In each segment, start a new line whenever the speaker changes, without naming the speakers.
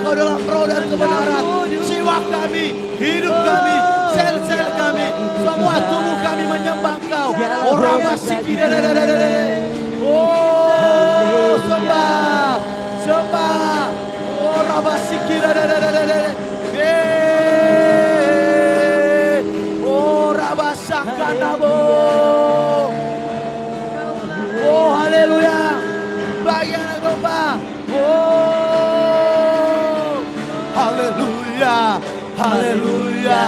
Engkau dalam roh dan kebenaran. Jiwa kami, hidup kami, sel-sel kami, semua tubuh kami menyembah Engkau. Orang masih oh, sembah, sembah. Orang masih oh, rabasakanabo. Oh, haleluya. Bagian domba. Oh, haleluya. Haleluya.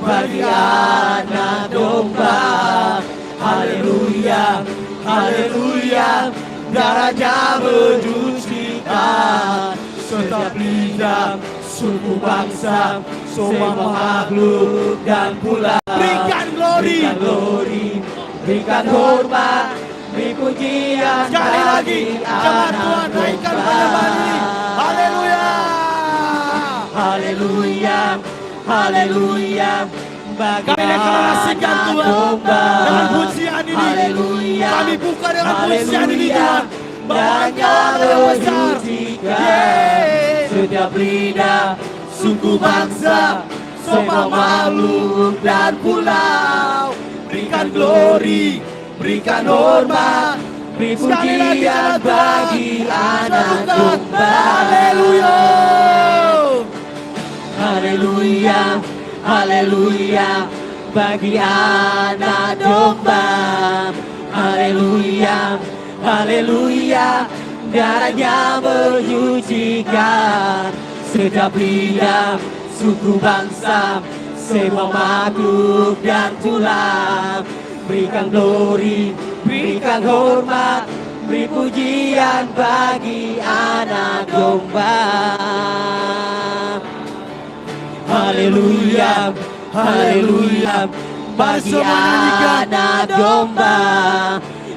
Bagi anak domba. Haleluya. Haleluya. Darahnya mencucikan setiap lidah, suku bangsa, semua makhluk dan pula. Berikan glory, berikan hormat, beri pujian. Sekali lagi, jemaat Tuhan naikkan penyembahan ini. Haleluya, haleluya, haleluya. Kami deklarasikan Tuhan dengan pujian ini. Haleluya. Kami buka dengan pujian ini Tuhan. Bahwa Engkau yang besar. Setiap lidah, suku bangsa, semua makhluk dan pulau. Berikan glory, berikan hormat, beri pujian bagi anak domba. Haleluya, haleluya, haleluya, bagi anak domba. Haleluya, haleluya, darahnya menyucikan setiap lidah, suku bangsa, semua makhluk dan tulang. Berikan glory, berikan hormat, beri pujian bagi anak domba. Haleluya, haleluya, bagi anak domba.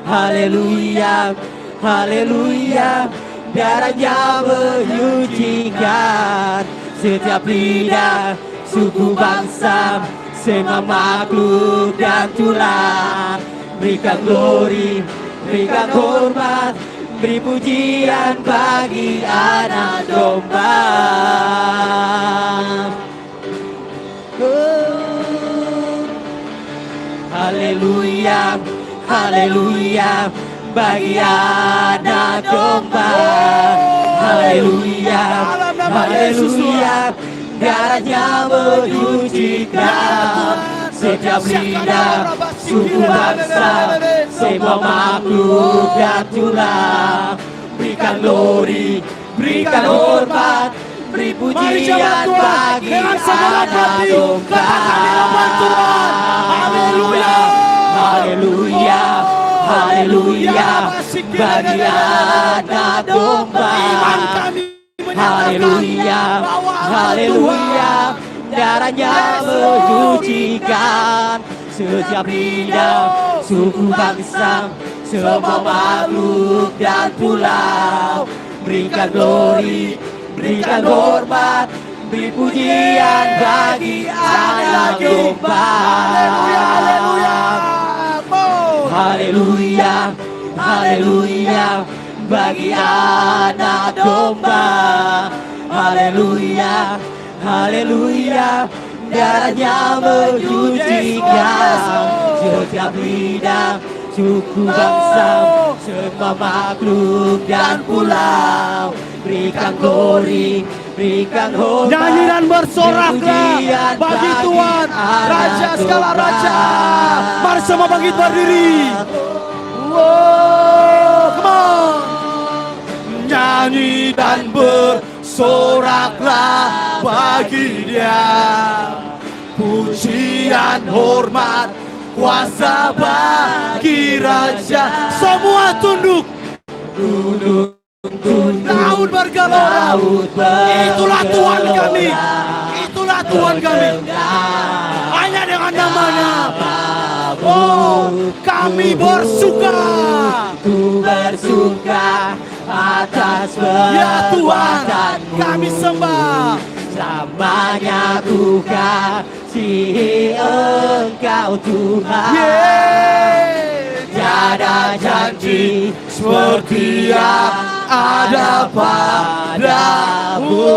Haleluya, haleluya, darahnya menyucikan setiap lidah, suku bangsa, semua makhluk dan tulang. Berikan glory, berikan hormat, beri pujian bagi anak domba. Haleluya, haleluya, bagi anak domba. Haleluya, haleluya, darahnya menyucikan setiap lidah, suku bangsa, semua makhluk dan tulang. Berikan glory, berikan hormat, beri pujian bagi anak domba. Haleluya, haleluya, haleluya, bagi anak domba. Haleluya, haleluya, darahnya menyucikan setiap lidah, suku bangsa, semua makhluk dan pulau. Berikan glory, berikan hormat, beri pujian bagi anak domba. Haleluya, haleluya, bagi anak domba. Haleluya, haleluya, darahnya menyucikan setiap lidah, suku bangsa, semua makhluk dan pulau. Berikan glory, berikan hormat, nyanyi dan bersoraklah bagi Tuhan, Raja segala Raja. Mari semua bangkit berdiri. Wow, come on. Nyanyi dan bersoraklah bagi Dia. Pujian, hormat, kuasa bagi Raja. Semua tunduk, tunduk. Laut bergelora, itulah Tuhan kami, itulah Tuhan kami. Hanya dengan namanya, oh kami bersuka. Ku bersuka atas ya Tuhan, kami sembah. Selamanya ku kasihi Engkau Tuhan. Tiada janji seperti yang ada padamu.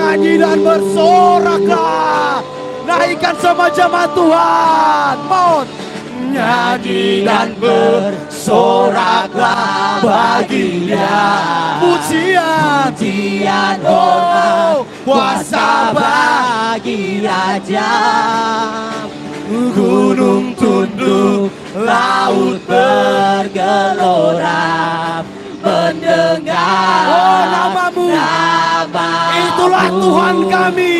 nyanyi dan bersoraklah. Naikkan sama jemaat Tuhan. Mohon nyanyi dan bersoraklah bagi Dia. Pujian,
Pujian hormat kuasa bagi Raja. Gunung tunduk, laut bergelora, mendengar
namamu.
Namamu.
Itulah Tuhan kami.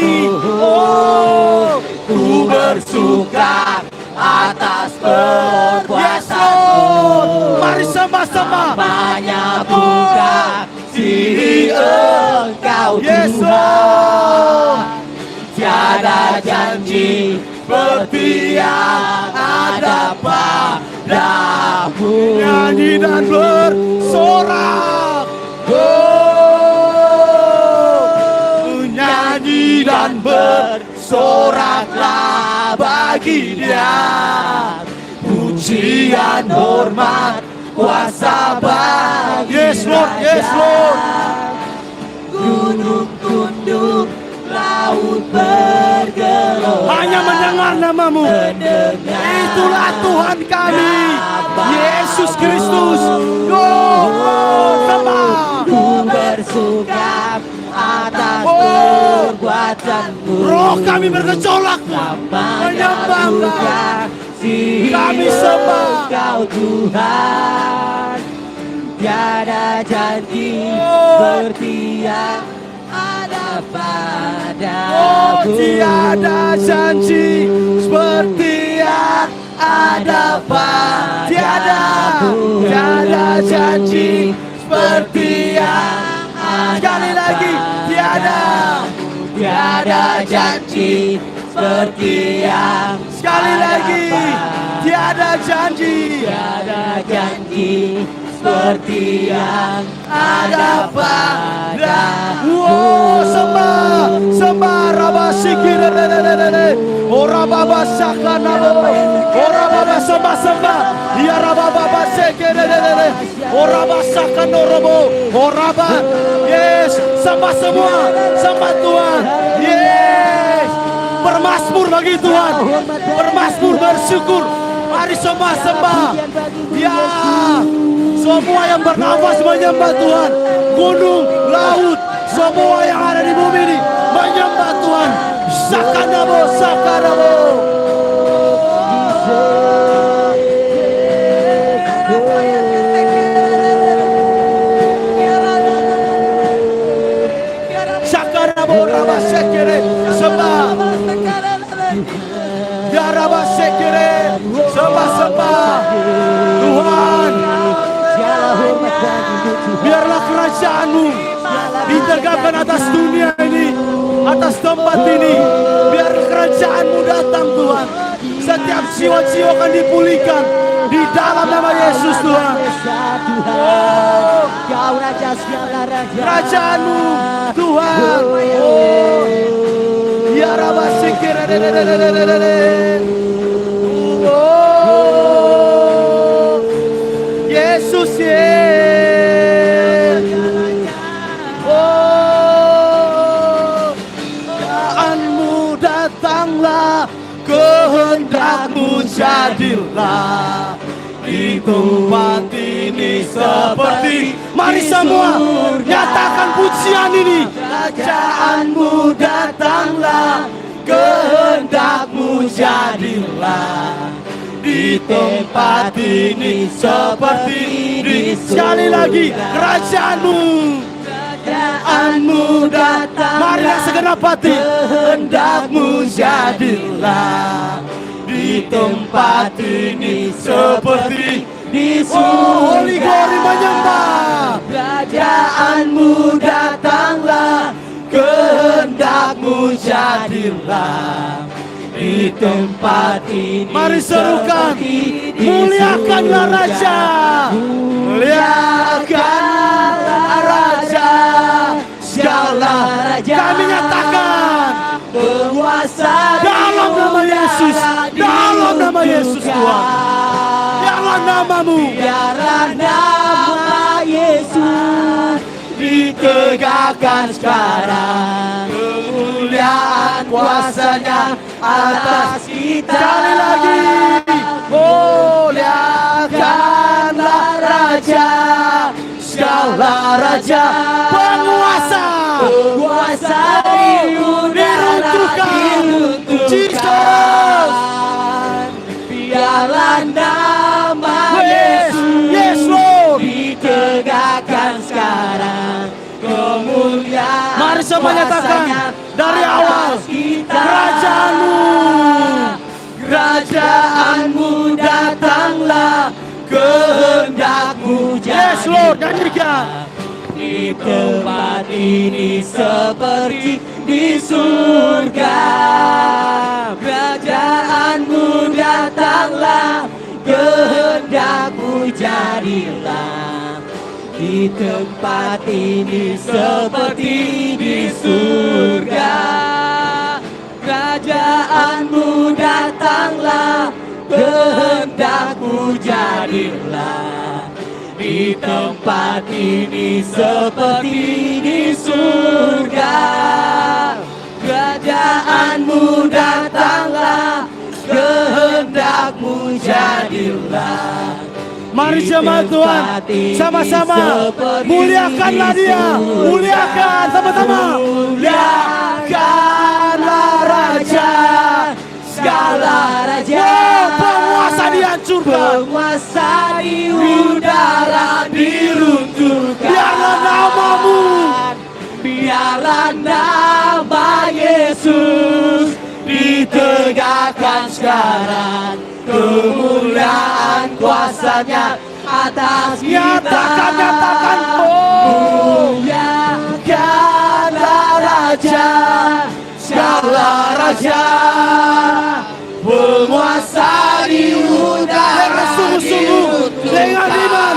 Ku bersuka atas perbuatanmu.
Mari sembah-sembah.
Banyak buka diri Engkau Tuhan. Tiada janji seperti yang ada padamu.
Nyanyi dan bersorak. Nyanyi dan bersoraklah bagi Dia.
Pujian hormat kuasa bagi
Yes Lord, yes Lord.
Gunung tunduk, laut bergelora,
Hanya mendengar namamu. Itulah Tuhan kami, Yesus Kristus. Sembah.
Ku bersuka atas perbuatanmu.
Roh kami bergejolak menyembah Engkau. Kami sembah
Engkau Tuhan. Tiada janji seperti yang ada padamu.
Tiada janji seperti yang ada padamu. Tiada janji seperti yang ada. Sekali lagi,
tiada janji seperti yang
sekali lagi, tiada janji
seperti yang ada padamu.
Sembah Rabba Sikir, Ora Baba Sakanabo, Ora Baba sembah, Ya Rabba Baba Sikir, Ora Baba Sakanorobo, Ora Baba, yes, sembah semua, sembah Tuhan, yes, bermasmur bagi Tuhan, bermasmur bersyukur, mari sembah, ya. Semua yang bernafas menyembah Tuhan. Gunung, laut, semua yang ada di bumi ini menyembah Tuhan. Sakanabo, sakanabo. Sakanabo, Rabba Sekere, sembah. Ya Rabba Sekere, sembah. Tuhan, biarlah kerajaan-Mu ditegakkan atas dunia ini, atas tempat ini. Biar kerajaan-Mu datang Tuhan. Setiap jiwa-jiwa akan dipulihkan di dalam nama Yesus Tuhan.
Kau Raja segala raja.
Kerajaan-Mu Tuhan. Ya Rabba Sikir. Yesus kehendakmu datanglah, kehendakmu jadilah di tempat ini seperti. Mari semua nyatakan pujian ini. Kerajaanmu datanglah, kehendakmu jadilah di tempat ini seperti di. Sekali lagi, kerajaanmu datang. Mari segenap hati, kehendakmu jadilah di tempat ini seperti di surga. Holy Glory menyembah. Kerajaanmu datanglah, kehendakmu jadilah di tempat ini. Mari serukan, muliakanlah Raja, muliakanlah Raja, segala raja. Kami nyatakan penguasa dalam nama Yesus, dalam nama Yesus Tuhan. Biarlah namamu,
Biarlah nama Yesus
ditegakkan sekarang.
kuasanya atas kita.
Sekali lagi, muliakanlah Raja, segala raja, penguasa
di udara diruntuhkan. Biarlah nama Yesus
Yes Lord.
ditegakkan sekarang. Kemuliaan
Mari sama nyatakan dari awal,
kerajaanmu datanglah, kehendakmu
Yes Lord, nyanyikan.
di tempat ini seperti di surga. Kerajaanmu datanglah, kehendakmu jadilah di tempat ini seperti di surga. Kerajaanmu datanglah, kehendakmu jadilah di tempat ini seperti di surga. Kerajaanmu datanglah, kehendakmu jadilah.
Mari jemaat Tuhan, sama-sama muliakanlah Dia, muliakan sama-sama.
Muliakanlah Raja, segala raja.
Penguasa dihancurkan,
Penguasa di udara diruntuhkan.
biarlah namamu,
biarlah nama Yesus ditegakkan sekarang. Kemuliaan kuasanya atas kita.
nyatakan,
Muliakanlah Raja, segala raja, penguasa di udara
sungguh-sungguh dengan iman.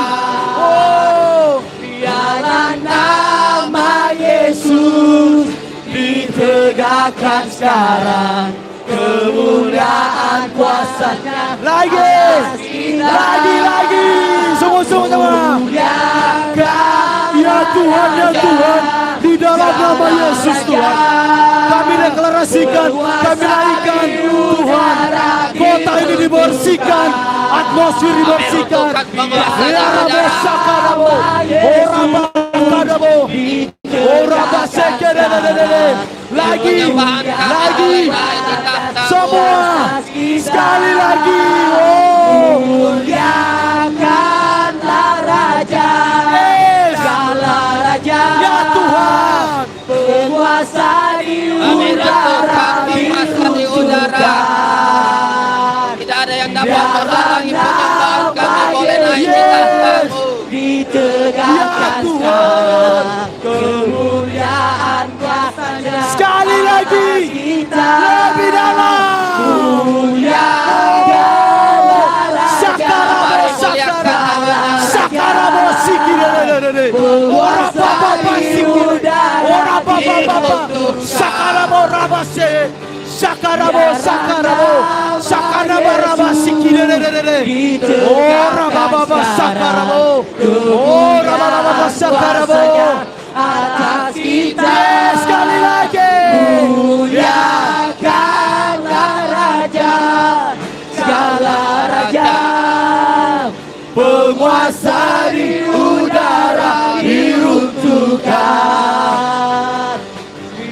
biarlah nama Yesus ditegakkan sekarang. Kemuliaan kuasanya
Lagi,
atas kita.
lagi, sungguh-sungguh sama. Ya Tuhan, di dalam nama Yesus Tuhan, kami deklarasikan, kami naikkan Tuhan, kota ini dibersihkan, atmosfer dibersihkan. Ya Rabo Sakarabo, Oraba Kadabo, Oraba Sekedededede. Lagi, semua, sekali lagi.
Muliakanlah Raja, segala raja.
Ya Tuhan,
Penguasa di udara diruntuhkan.
Tidak ada yang dapat menghalangi penyembahan kami boleh naik di tahtamu.
Ditegakkan
Ya Tuhan.
sekarang. Kemuliaan kuasanya
sekali lagi,
kita.
lebih dalam.
Muliakanlah Raja,
Sakarabo Sikidededede. Ora papa sikidedede. Ora papa. Sakarabo Rabase. Sakarabo. Sakarabo Rabasikidededede. Ora papa Sakarabo. Ora papa Sakarabo.
atas kita.
Sekali lagi.
Muliakanlah Raja, segala raja, penguasa di udara diruntuhkan.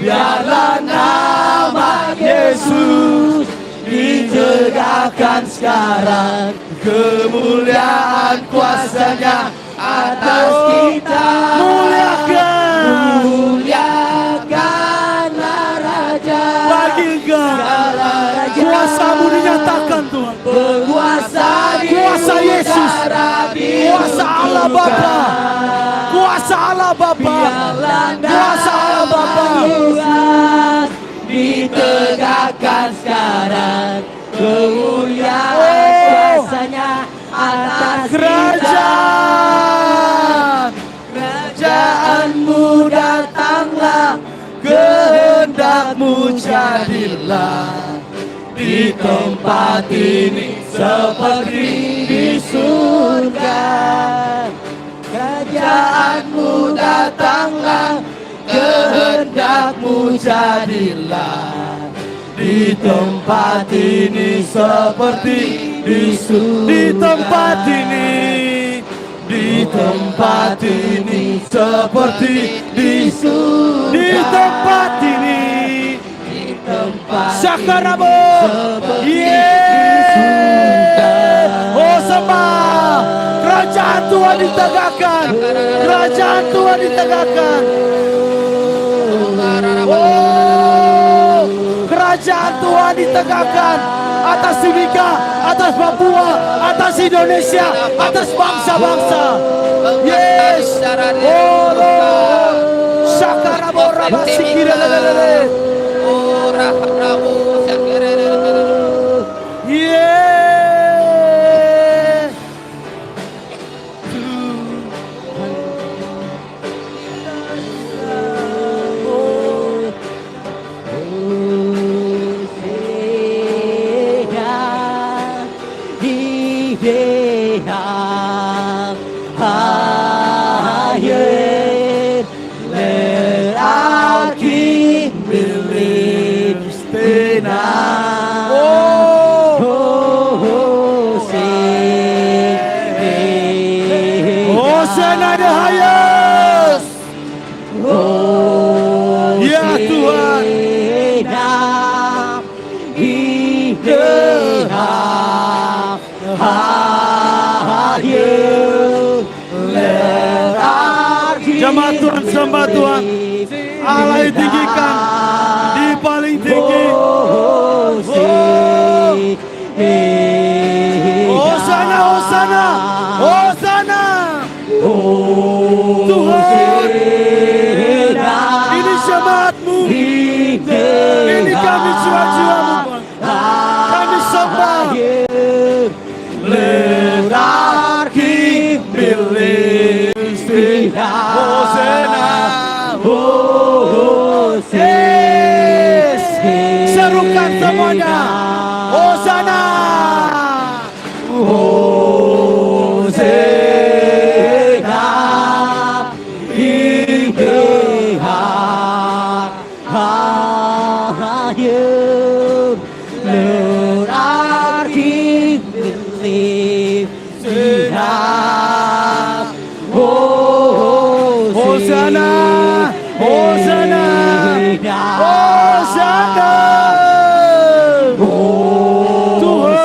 Biarlah nama Yesus ditegakkan sekarang. Kemuliaan kuasanya atas kita. Muliakanlah Raja,
Bagi engkau, kuasamu dinyatakan Tuhan.
penguasa di
Kuasa Yesus,
udara
kuasa Allah Bapa, kuasa Allah Bapa, kuasa Allah Bapa.
Tuhan ditegakkan sekarang. Kemuliaan kuasanya atas
Kerajaan,
kerajaanmu datanglah, kehendakmu jadilah di tempat ini seperti di surga. Kerajaanmu datanglah, kehendakmu jadilah di tempat ini seperti di surga. Di tempat ini, di tempat ini seperti di surga. Di tempat ini, di tempat Sakarabo, oh sembah, kerajaan Tuhan ditegakkan, kerajaan Tuhan ditegakkan. Oh, kerajaan Tuhan ditegakkan atas Timika, atas Papua, atas Indonesia, atas bangsa-bangsa. Yes, oh Lord, Sakarabo Rabasikira.
Oh, Rahabu Sakere.
Yeah. Hosanna the highest. Ya Tuhan, jemaat Tuhan, sembah Tuhan, Allah ditinggikan di paling tinggi. Hosanna, Hosanna, Hosanna. Tuhan, ini jemaat-Mu, ini kami jiwa-jiwa-Mu, kami sembah. Let our King be lifted high. Hosanna, Hosanna. Serukan semuanya, Hosanna, Hosanna. Hosanna, Hosanna, Hosanna. Tuhan,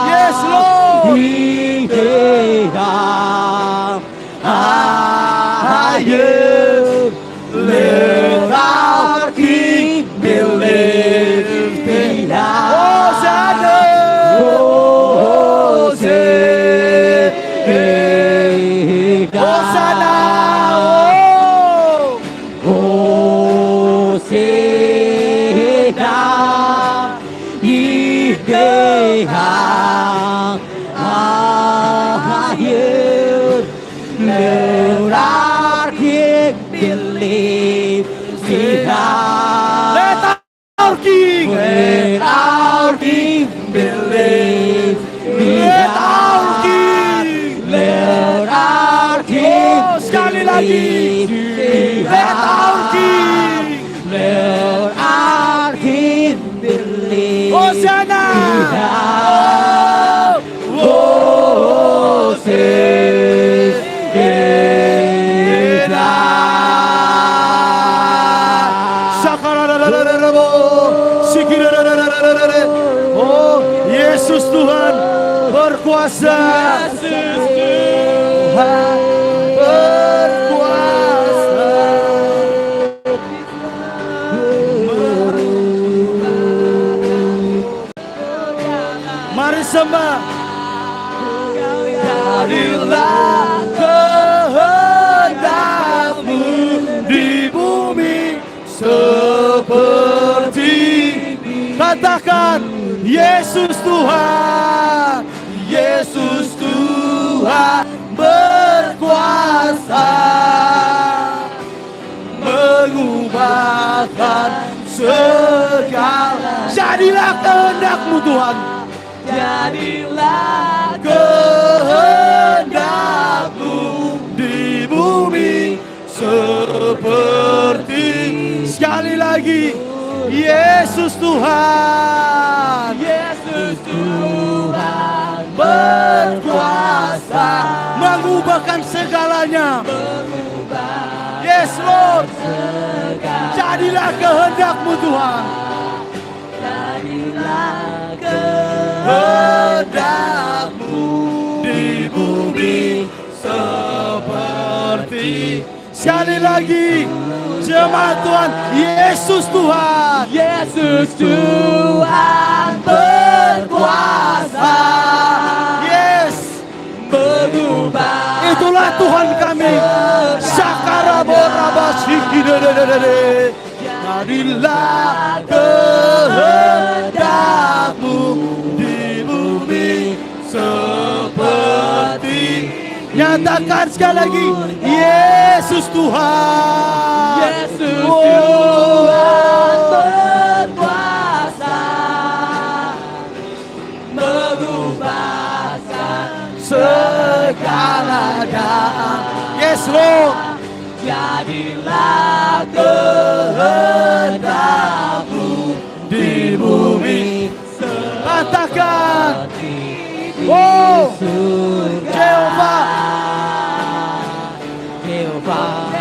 yes Lord. Let our King be lifted high. Hosanna, Hosanna, let our King be lifted high. Let our King, let our King be lifted high. Let our King, let our King, oh, sekali lagi, let our King, let our King be lifted. Hosanna, oh Yesus Tuhan berkuasa. Yesus Tuhan berkuasa. Mari sembah. Jadilah kehendak-Mu di bumi seperti, katakan Yesus Tuhan, Yesus Tuhan berkuasa mengubahkan segala. Jadilah kehendak-Mu Tuhan, jadilah kehendak-Mu di bumi seperti, sekali lagi, Yesus Tuhan.
Yesus Tuhan berkuasa
Mengubahkan segalanya. Yes Lord. Jadilah kehendak-Mu Tuhan.
Jadilah kehendak-Mu
Di bumi seperti. Sekali lagi, jemaat Tuhan, Yesus Tuhan.
Yesus Tuhan berkuasa.
Yes,
Mengubah.
itulah Tuhan kami. Sakaraborabasiki dedededede. Jadilah kehendak-Mu di bumi seperti. Nyatakan sekali lagi, Yesus Tuhan.
Yesus
Oh.
Tuhan berkuasa. Mengubahkan segala dalam.
Yes Lord.
Jadilah kehendak-Mu
Di bumi. Katakan,
seperti
oh
surga. Jehovah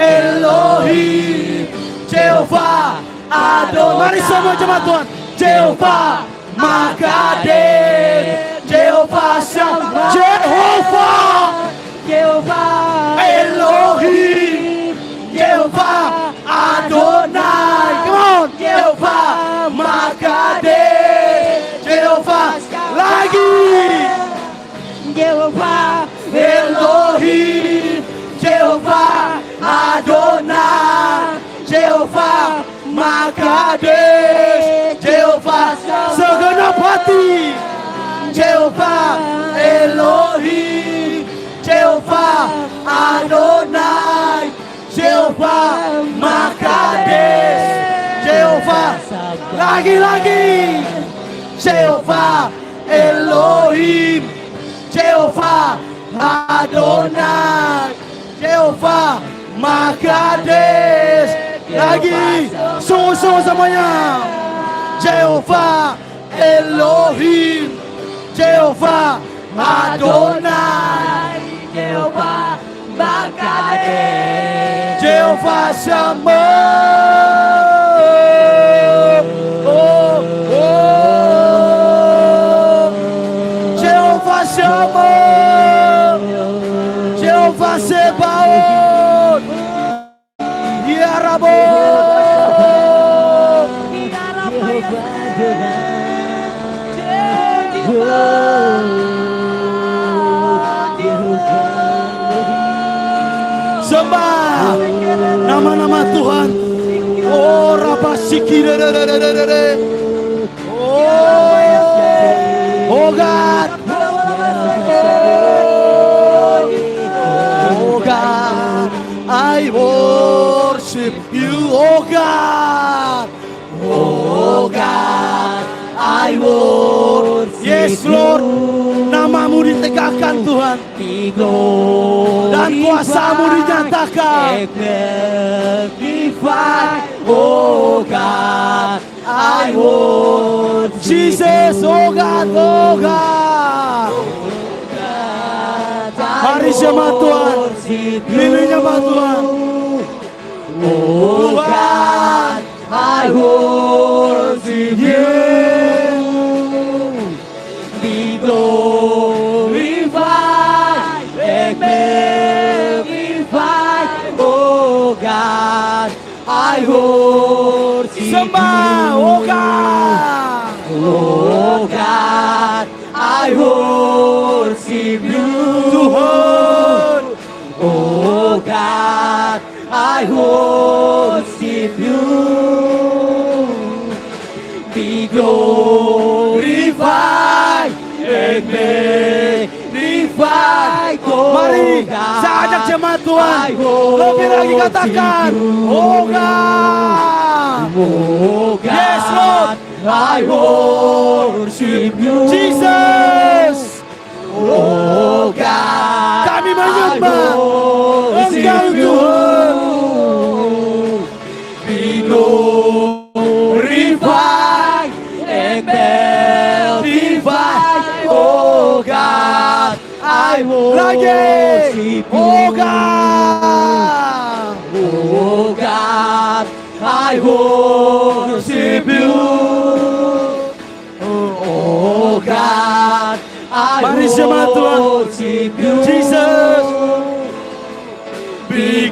Elohim, Jehovah Adonai. Mari semua jemaat Tuhan. Jehovah Makadesh, Jehovah Shammah, Jehovah Elohim, Jehovah Adonai. Come on, Jehovah Makadesh, Jehovah lagi.
Jehovah
Elohim, Jehovah Adonai, Jehovah Makadesh, Jehovah segenap hati, Jehovah Elohim, Jehovah Adonai, Jehovah Makadesh, Jehovah lagi-lagi, Jehovah Elohim, Jehovah Adonai, Jehovah Makadesh. Lagi, semua semuanya. Jehovah Elohim, Jehovah Adonai,
Jehovah Makadesh.
Jehovah Shammah. Oh, oh. Jehovah Shammah. Jehovah Sebaot. Ya Rabbo. Sembah nama-nama Tuhan. Oh, Rabasiki. Oh God. Oh God, I worship you, oh God. Oh God, I worship you. Yes Lord, namamu ditegakkan Tuhan. Dan kuasamu dinyatakan.
Oh God, I worship
Jesus, oh God, oh God. Mari jemaat Tuhan, lilinya Tuhan.
Oh God, I worship you. Be glorified and magnified. Oh God, I worship you.
Sembah, oh God.
Oh God, I worship you.
Tuhan.
Oh God, I worship you. Be glorified and magnified. Oh
Mari
God,
saya ajak jemaat Tuhan.
I worship
Lebih lagi katakan, oh God.
Oh God,
Yes, Lord.
I worship you.
Jesus.
Oh God,
Kami menyembah Engkau Tuhan.
Be glorified.
Lagi. Oh God.
Oh God, I worship you. Oh God, I
Mari jemaat Tuhan.
worship you.
Jesus.
Be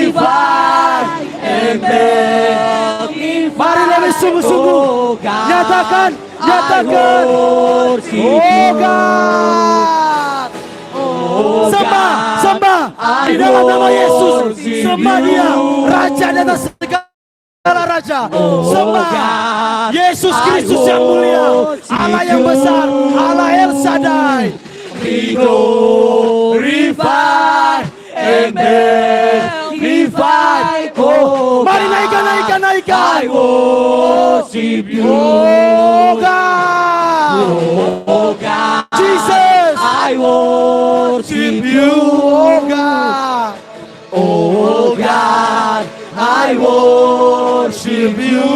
glorified and magnified.
Mari lebih sungguh-sungguh.
Oh God,
Nyatakan.
I worship
Oh
you.
God.
Oh
Sembah,
God,
sembah di dalam nama Yesus. Sembah Dia, Raja di atas segala raja. Sembah Yesus Kristus yang mulia, Allah yang besar, Allah El Shaddai.
be glorified and magnified. Oh
Mari
God,
naikkan, naikkan, naikkan.
I worship you.
Oh God.
Oh God,
Jesus.
I worship you.
Oh God.
Oh God, I worship you.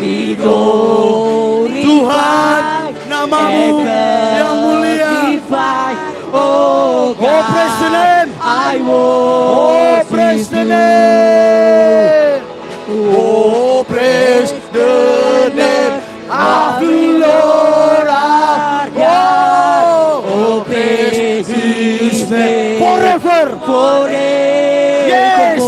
Be
Tuhan,
glorified
namamu yang mulia.
Oh God,
Oh, praise the name.
I
Oh praise the name.
Oh, praise the name of the Lord our God. Oh, praise His name
Forever.
forever.
Yes.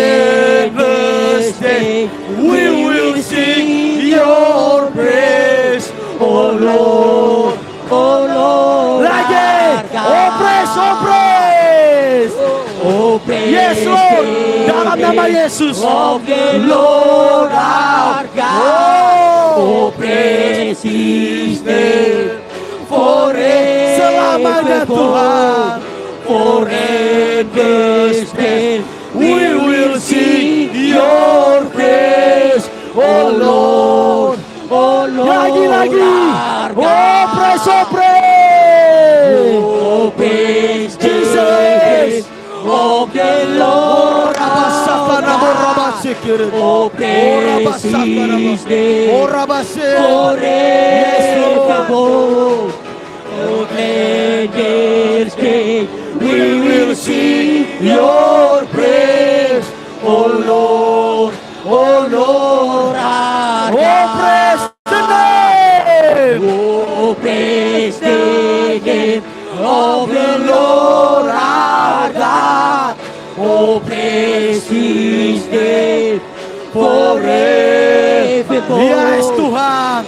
Forever stay. We will sing your praise, oh Lord, oh Lord.
Lagi.
our God.
Oh, praise, oh, praise.
Oh, praise
Yes, Lord.
the
Dalam nama
name
Yesus.
of the Lord our God. Oh, praise His name forever.
Selamanya Tuhan.
Forever stay. We will sing your praise, oh Lord, oh Lord.
Lagi.
our God.
Oh, praise, oh, praise.
Oh, praise
Jesus.
the name of the Lord our God. Oh, praise His name
Oh, Rabase.
forever. Oh, Pledges Day, we will sing your praise, oh Lord, our
Oh,
God.
praise the name.
Oh, praise the name of the Lord our God. Oh, praise His name forever.
Yes, Tuhan.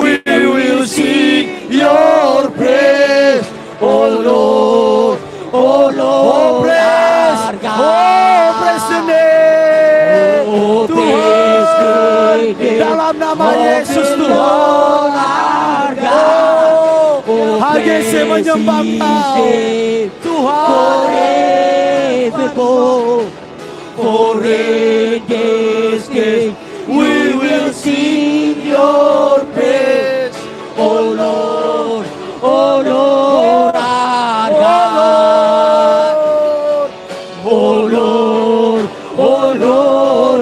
We will sing your praise, oh Lord, oh Lord, our God.
Oh, praise the name.
Oh,
Tuhan.
praise the name
Dalam nama
of
Yesus
the
Tuhan.
Lord our God. Oh,
Hanya saya menyembah
praise
Kau,
His name
Tuhan.
forever. Forever stay. We will sing your praise, oh Lord, our God. Oh Lord,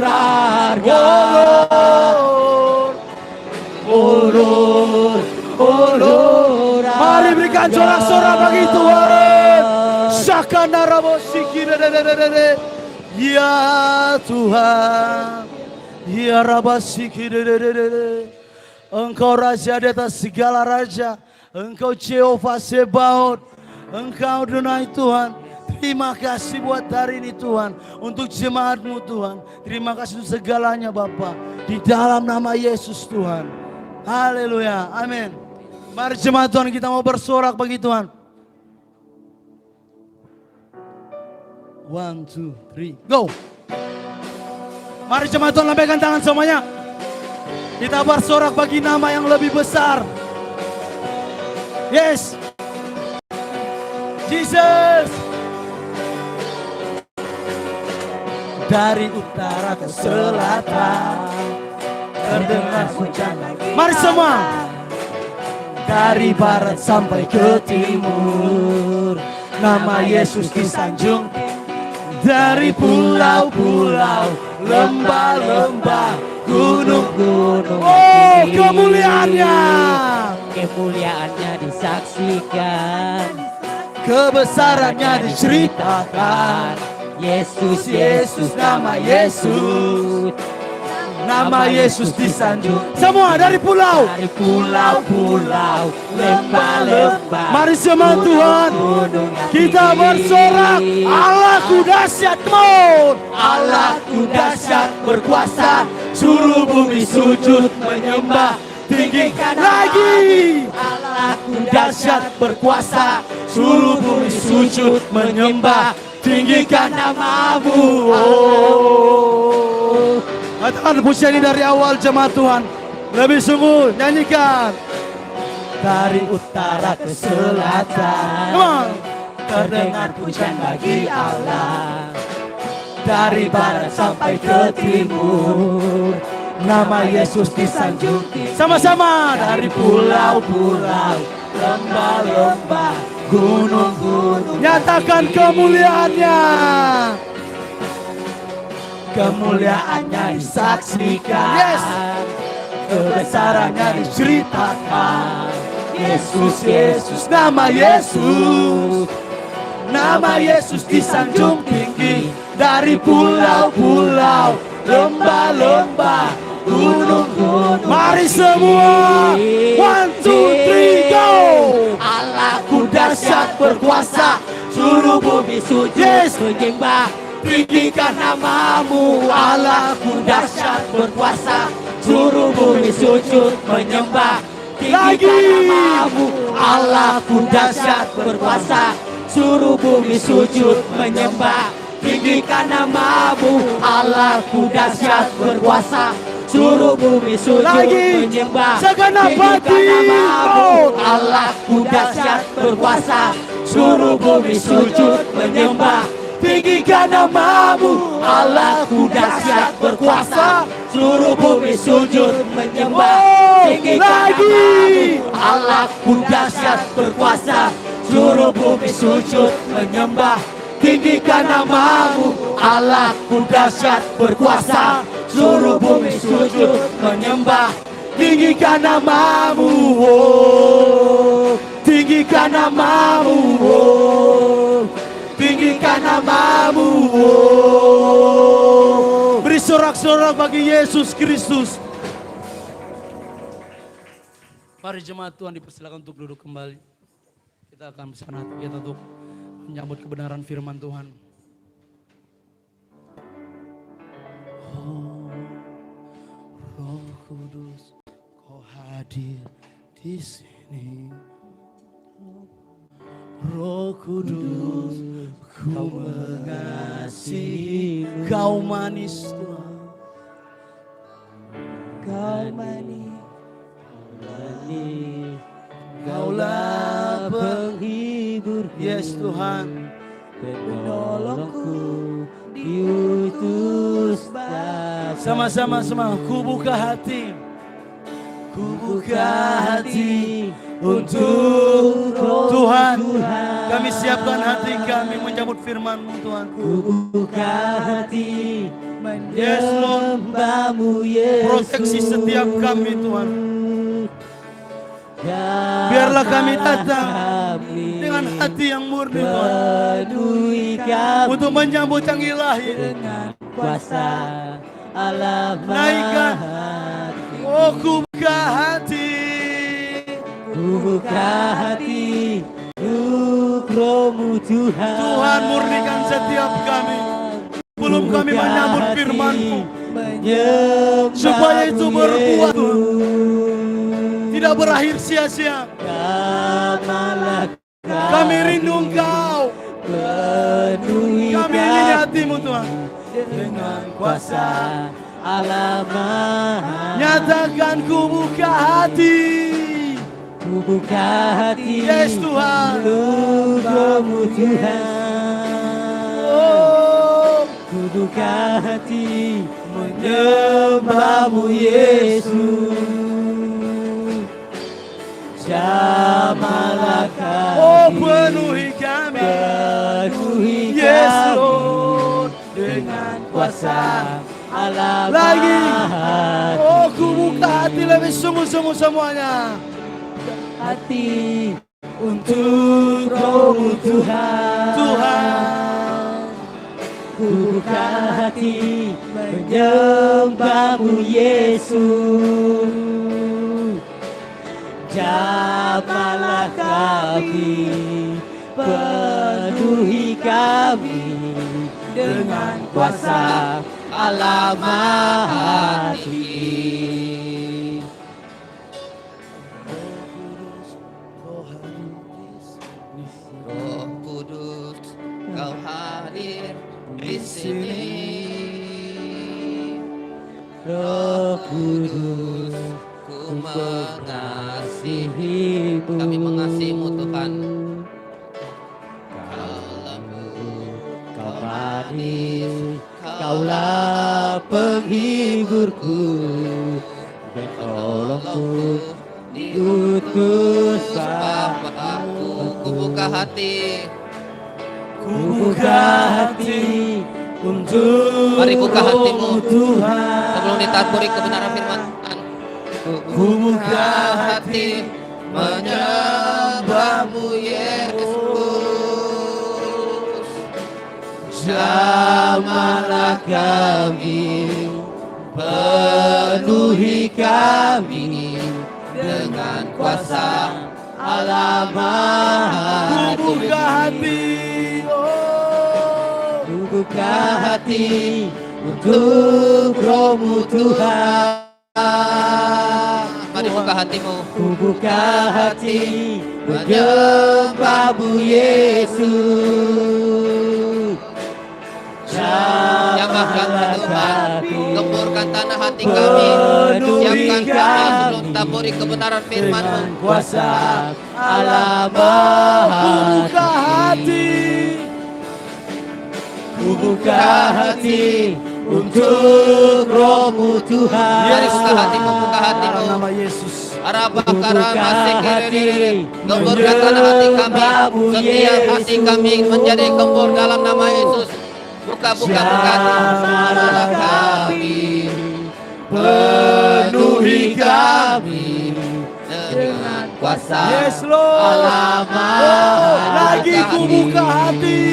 our God. Oh Lord, our
Mari berikan sorak-sorak bagi Tuhan. Sakana rabo sikirere. Ya Tuhan. Ya Rabasikirere. Engkau Raja di atas segala raja. Engkau Jehovah Sebaot. Engkau Adonai Tuhan. Terima kasih buat hari ini Tuhan. Untuk jemaat-Mu Tuhan. Terima kasih untuk segalanya Bapa. Di dalam nama Yesus Tuhan. Haleluya. Amin. Mari jemaat Tuhan kita mau bersorak bagi Tuhan. 1, 2, 3, go. Mari jemaat Tuhan lambaikan tangan semuanya. Kita bersorak bagi nama yang lebih besar. Yes. Jesus. Dari utara ke selatan terdengar hujan. Mari semua. Dari barat sampai ke timur nama Yesus disanjung. Dari pulau-pulau, lembah-lembah,
gunung-gunung
Oh,
tinggi.
kemuliaannya.
Kemuliaannya disaksikan,
Kebesarannya diceritakan.
Yesus, Yesus, nama Yesus.
Nama Yesus disanjung. Semua dari pulau.
Dari pulau-pulau, lembah-lembah,
Mari semua Tuhan,
gunung yang
kita
tinggi.
bersorak. Allahku dahsyat, come on.
Allahku dahsyat berkuasa, suruh bumi sujud menyembah. Tinggikan
Lagi.
Allahku dahsyat berkuasa, suruh bumi sujud menyembah. Tinggikan namamu.
Oh. Katakan pujian ini dari awal jemaat Tuhan. Lebih sungguh nyanyikan.
Dari utara ke selatan,
Come on.
terdengar pujian bagi Allah. Dari barat sampai ke timur, nama Yesus disanjung tinggi.
Sama-sama
Dari pulau-pulau, lembah-lembah, gunung-gunung,
nyatakan kemuliaannya.
kemuliaannya disaksikan.
Yes.
Kebesarannya diceritakan. Yesus, Yesus,
Nama Yesus.
nama Yesus disanjung tinggi. Dari pulau-pulau, lembah-lembah, gunung-gunung.
Mari semua. 1, 2, 3, go.
Allahku dahsyat berkuasa, suruh bumi sujud
Yes.
menyembah. Tinggikan namamu. Allahku dahsyat berkuasa, suruh bumi sujud menyembah. Tinggikan
Lagi.
namamu. Allahku dahsyat berkuasa, suruh bumi sujud menyembah. Tinggikan namamu. Allahku dahsyat berkuasa, suruh bumi sujud
Lagi.
menyembah.
Segenap
Tinggikan
hati.
namamu.
Oh.
Allahku dahsyat berkuasa, suruh bumi sujud menyembah. Tinggikan namamu. Allahku dahsyat berkuasa, suruh bumi sujud menyembah.
Oh,
Tinggikan
lagi.
namamu. Allahku dahsyat berkuasa, suruh bumi sujud menyembah. Tinggikan namamu. Allahku dahsyat berkuasa, suruh bumi sujud menyembah.
Tinggikan namamu. Oh. Tinggikan namamu. Oh. Tinggikan namamu. Oh. Beri sorak-sorak bagi Yesus Kristus. Mari jemaat Tuhan dipersilakan untuk duduk kembali. Kita akan bersama hati kita untuk menyambut kebenaran firman Tuhan. Oh, Roh Kudus, Kau hadir di sini. Roh Kudus, Ku mengasihi. Kau manis Tuhan.
Kau manis,
Kaulah
penghibur,
Yes Tuhan.
penolongku, diutus datang.
Sama-sama semua, ku buka hati. Ku buka hati untuk Tuhan. Kami siapkan hati kami menyambut firman-Mu Tuhan.
Ku buka hati
Yes Lord.
menyembahmu Yesus.
Proteksi setiap kami Tuhan. Biarlah kami datang dengan hati yang murni Tuhan.
penuhi kami
Untuk menyambut yang ilahi.
dengan kuasa Allah
Naikkan.
Maha.
Oh ku buka hati.
Ku buka hati untuk Roh-Mu Tuhan.
Tuhan murnikan setiap kami. Sebelum kami menyambut firman-Mu. Supaya itu berbuah Tuhan. Tidak berakhir sia-sia. Kami rindu Engkau.
Penuhi
Kami ingin hati-Mu Tuhan.
dengan kuasa Allah Maha.
Nyatakan ku buka hati.
Ku buka hati
Yes Tuhan.
untuk Roh-Mu Tuhan.
Oh,
Ku buka hati menyembah-Mu Yesus. Jamalah
oh
kami,
penuhi kami.
penuhi
Yes
kami
Lord.
dengan kuasa
Lagi. Oh, ku buka hati lebih sungguh-sungguh semuanya.
Hati untuk Roh-Mu Tuhan.
Tuhan.
Ku buka hati menyembah-Mu Yesus. Jamahlah kami, penuhi kami dengan kuasa Allah Maha Tinggi.
Roh Kudus, Kau hadir di sini.
Roh Kudus,
Ku mengasihi-Mu, kami mengasihi-Mu Tuhan.
Kau manis, Kaulah penghiburku, penolongku, diutus
Bapakku. Ku buka hati.
Ku buka hati untuk
Mari buka hatimu
Tuhan.
sebelum ditaburi kebenaran firman Tuhan. Ku buka hati menyembah-Mu Yesus.
Jamahlah kami, penuhi kami dengan kuasa Allah Maha
Ku buka hati. Oh.
Ku buka hati untuk Roh-Mu Tuhan.
Mari buka hatimu.
Ku buka hati menyembah-Mu Yesus.
Jamahkan Tuhan, gemburkan tanah hati kami, siapkan kami sebelum taburi kebenaran firman-Mu.
Kuasa Allah Maha
Ku buka hati.
Ku buka hati untuk Roh-Mu Tuhan.
Mari buka hatimu, buka hatimu.
Dalam nama Yesus.
Arabakara masikiriri, gemburkan tanah hati kami, setiap hati kami menjadi gembur dalam nama Yesus. Buka.
Jamahlah kami, penuhi kami dengan kuasa
Yes, Lord.
Allah Maha
Lagi ku
Tinggi.
buka hati.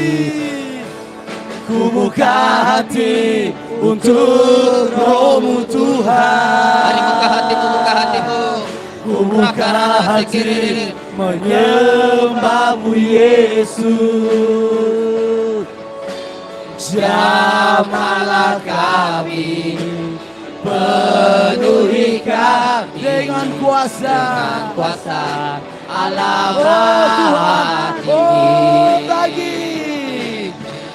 Ku buka hati untuk Roh-Mu Tuhan.
Mari buka hatimu, buka hatimu.
Ku buka hati menyembah-Mu Yesus. Jamahlah kami, penuhi kami dengan kuasa
Allah
Oh
Maha
Tuhan, oh
Tinggi.
lagi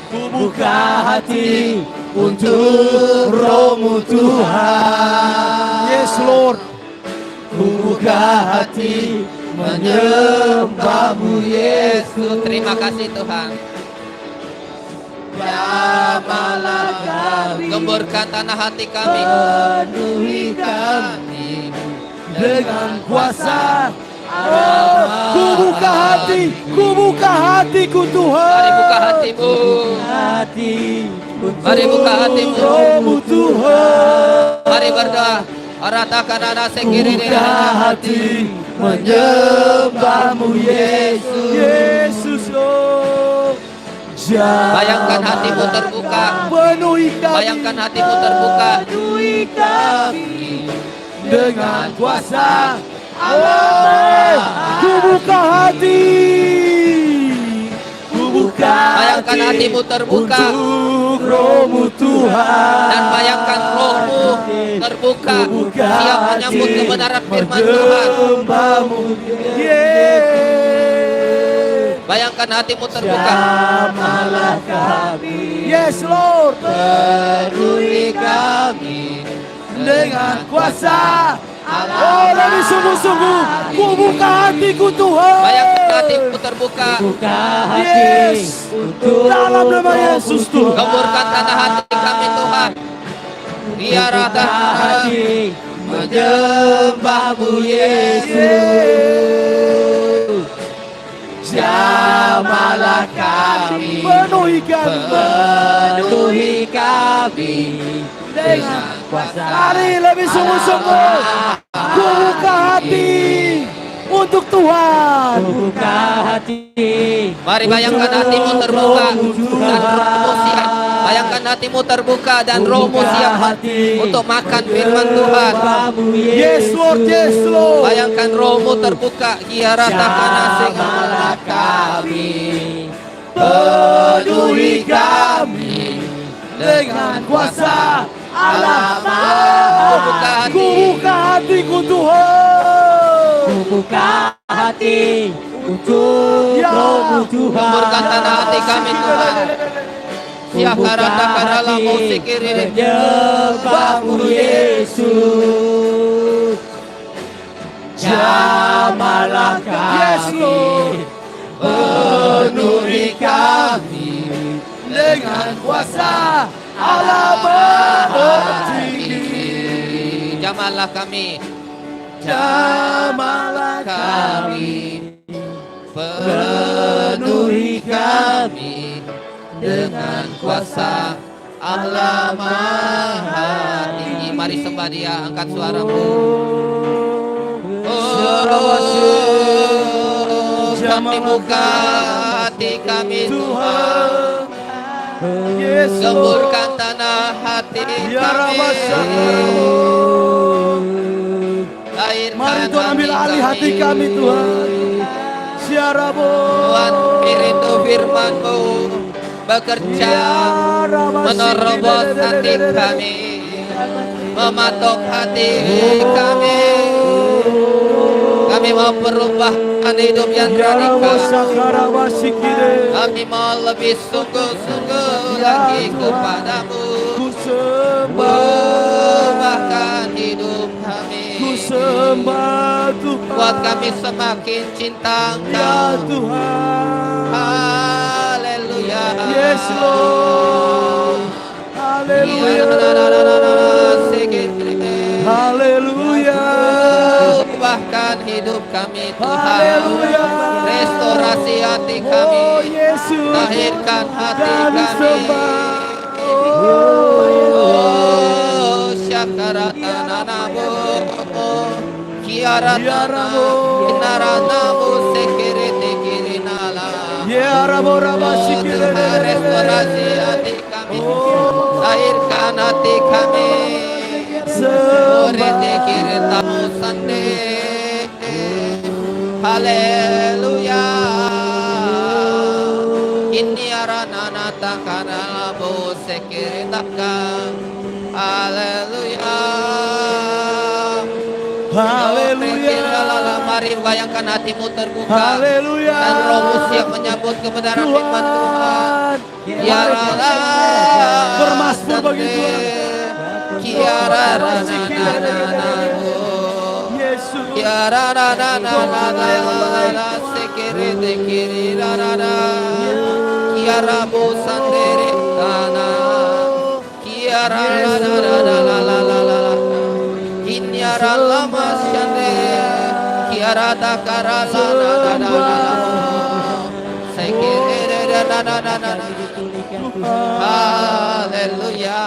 ku buka hati untuk Roh-Mu Tuhan. Yes Lord, ku buka hati menyembah-Mu Yesus.
Terima kasih Tuhan.
Jamahlah kami,
Gemburkan tanah hati kami.
penuhi kami
Dengan kuasa oh, ku buka hati, ku buka hatiku Tuhan.
Mari buka hatimu.
hati
Mari buka hatimu.
Roh-Mu Tuhan.
Mari berdoa. Aratakan ada sekiri
Buka hati menyembah-Mu Yesus. Yesus oh.
Bayangkan hatimu terbuka.
Penuhi kami.
Bayangkan hatimu terbuka.
Penuhi kami dengan kuasa Allah. Ku buka hati. Ku buka
Bayangkan hatimu terbuka.
untuk Roh-Mu Tuhan.
Dan bayangkan rohmu terbuka.
Ku buka
Siap menyambut
hati
kebenaran firman Tuhan.
menyembah-Mu. Yeah.
Bayangkan hatimu terbuka.
Jamahlah kami,
Yes Lord.
penuhi kami
Dengan kuasa oh lebih sungguh-sungguh ku buka hatiku Tuhan.
Bayangkan hatimu terbuka.
buka hati
Yes.
untuk
Dalam nama Yesus Tuhan.
Gemburkan tanah hati kami Tuhan. Biar ada
hati menyembah-Mu Yesus. Jamahlah kami,
Penuhi kami
penuhi kami
dengan kuasa. Mari lebih sungguh-sungguh. Ku buka hati untuk Tuhan.
Buka hati.
Mari bayangkan hatimu terbuka dan rohmu siap. Bayangkan hatimu terbuka dan rohmu siap untuk makan firman Tuhan.
Yes Lord, yes Lord.
Bayangkan rohmu terbuka. Kiaratakan asing
Jamalah kami, penuhi kami dengan kuasa Allah Maha.
Buka hati.
Ku buka hatiku Tuhan.
Ku buka hati untuk
Ya.
Roh-Mu Tuhan.
Gemburkan tanah hati kami Tuhan. Siakaratakan dalam musik kiri.
menyembah-Mu Yesus. Jamalah
Yes,
kami,
Lord.
penuhi kami
Dengan kuasa Allah Maha Tinggi.
Jamalah kami.
Jamalah
Kami penuhi kami dengan kuasa Allah Maha Tinggi. Mari sembah Dia, angkat suaramu. Oh, kami buka hati kami Tuhan.
Yes, Lord.
Gemburkan tanah hati
Ya
kami.
Mari Tuhan ambil alih hati kami Tuhan. Siarabo.
Tuhan, rindu firman-Mu bekerja menerobos hati kami, mematok hati kami. Kami mau perubahan hidup yang radikal. Kami mau lebih sungguh-sungguh lagi kepadamu.
Ku sembah,
Ubahkan hidup kami.
ku sembah Tuhan.
Buat kami semakin cinta
Ya
Engkau.
Tuhan.
Haleluya.
Yes Lord. Haleluya. Haleluya.
Ubahkan hidup kami Tuhan.
Haleluya.
Restorasi hati
Oh
kami.
Yesus.
Lahirkan hati
Kami
kami.
sembah.
Oh, syakaratanamu. Kiaratanamu. Kinaranamu sekiriti kirinala.
Ya Rabo Raba
Tuhan, restorasi hati kami. Lahirkan hati kami. Orete kiritamu sande. Haleluya. Ini aranana takana bo sekiritaka. Haleluya.
Haleluya.
Mari bayangkan hatimu terbuka.
Haleluya.
Dan rohmu siap menyambut kebenaran firman Tuhan. Ya Allah,
Bermasmur bagi Tuhan.
Kiara rana
Yesus.
Kiara rana sekiri dekiri rana Kiara bosandere rana Kiara rana Kinyara lama syande Kiara dakara rana sekiri rana Haleluya.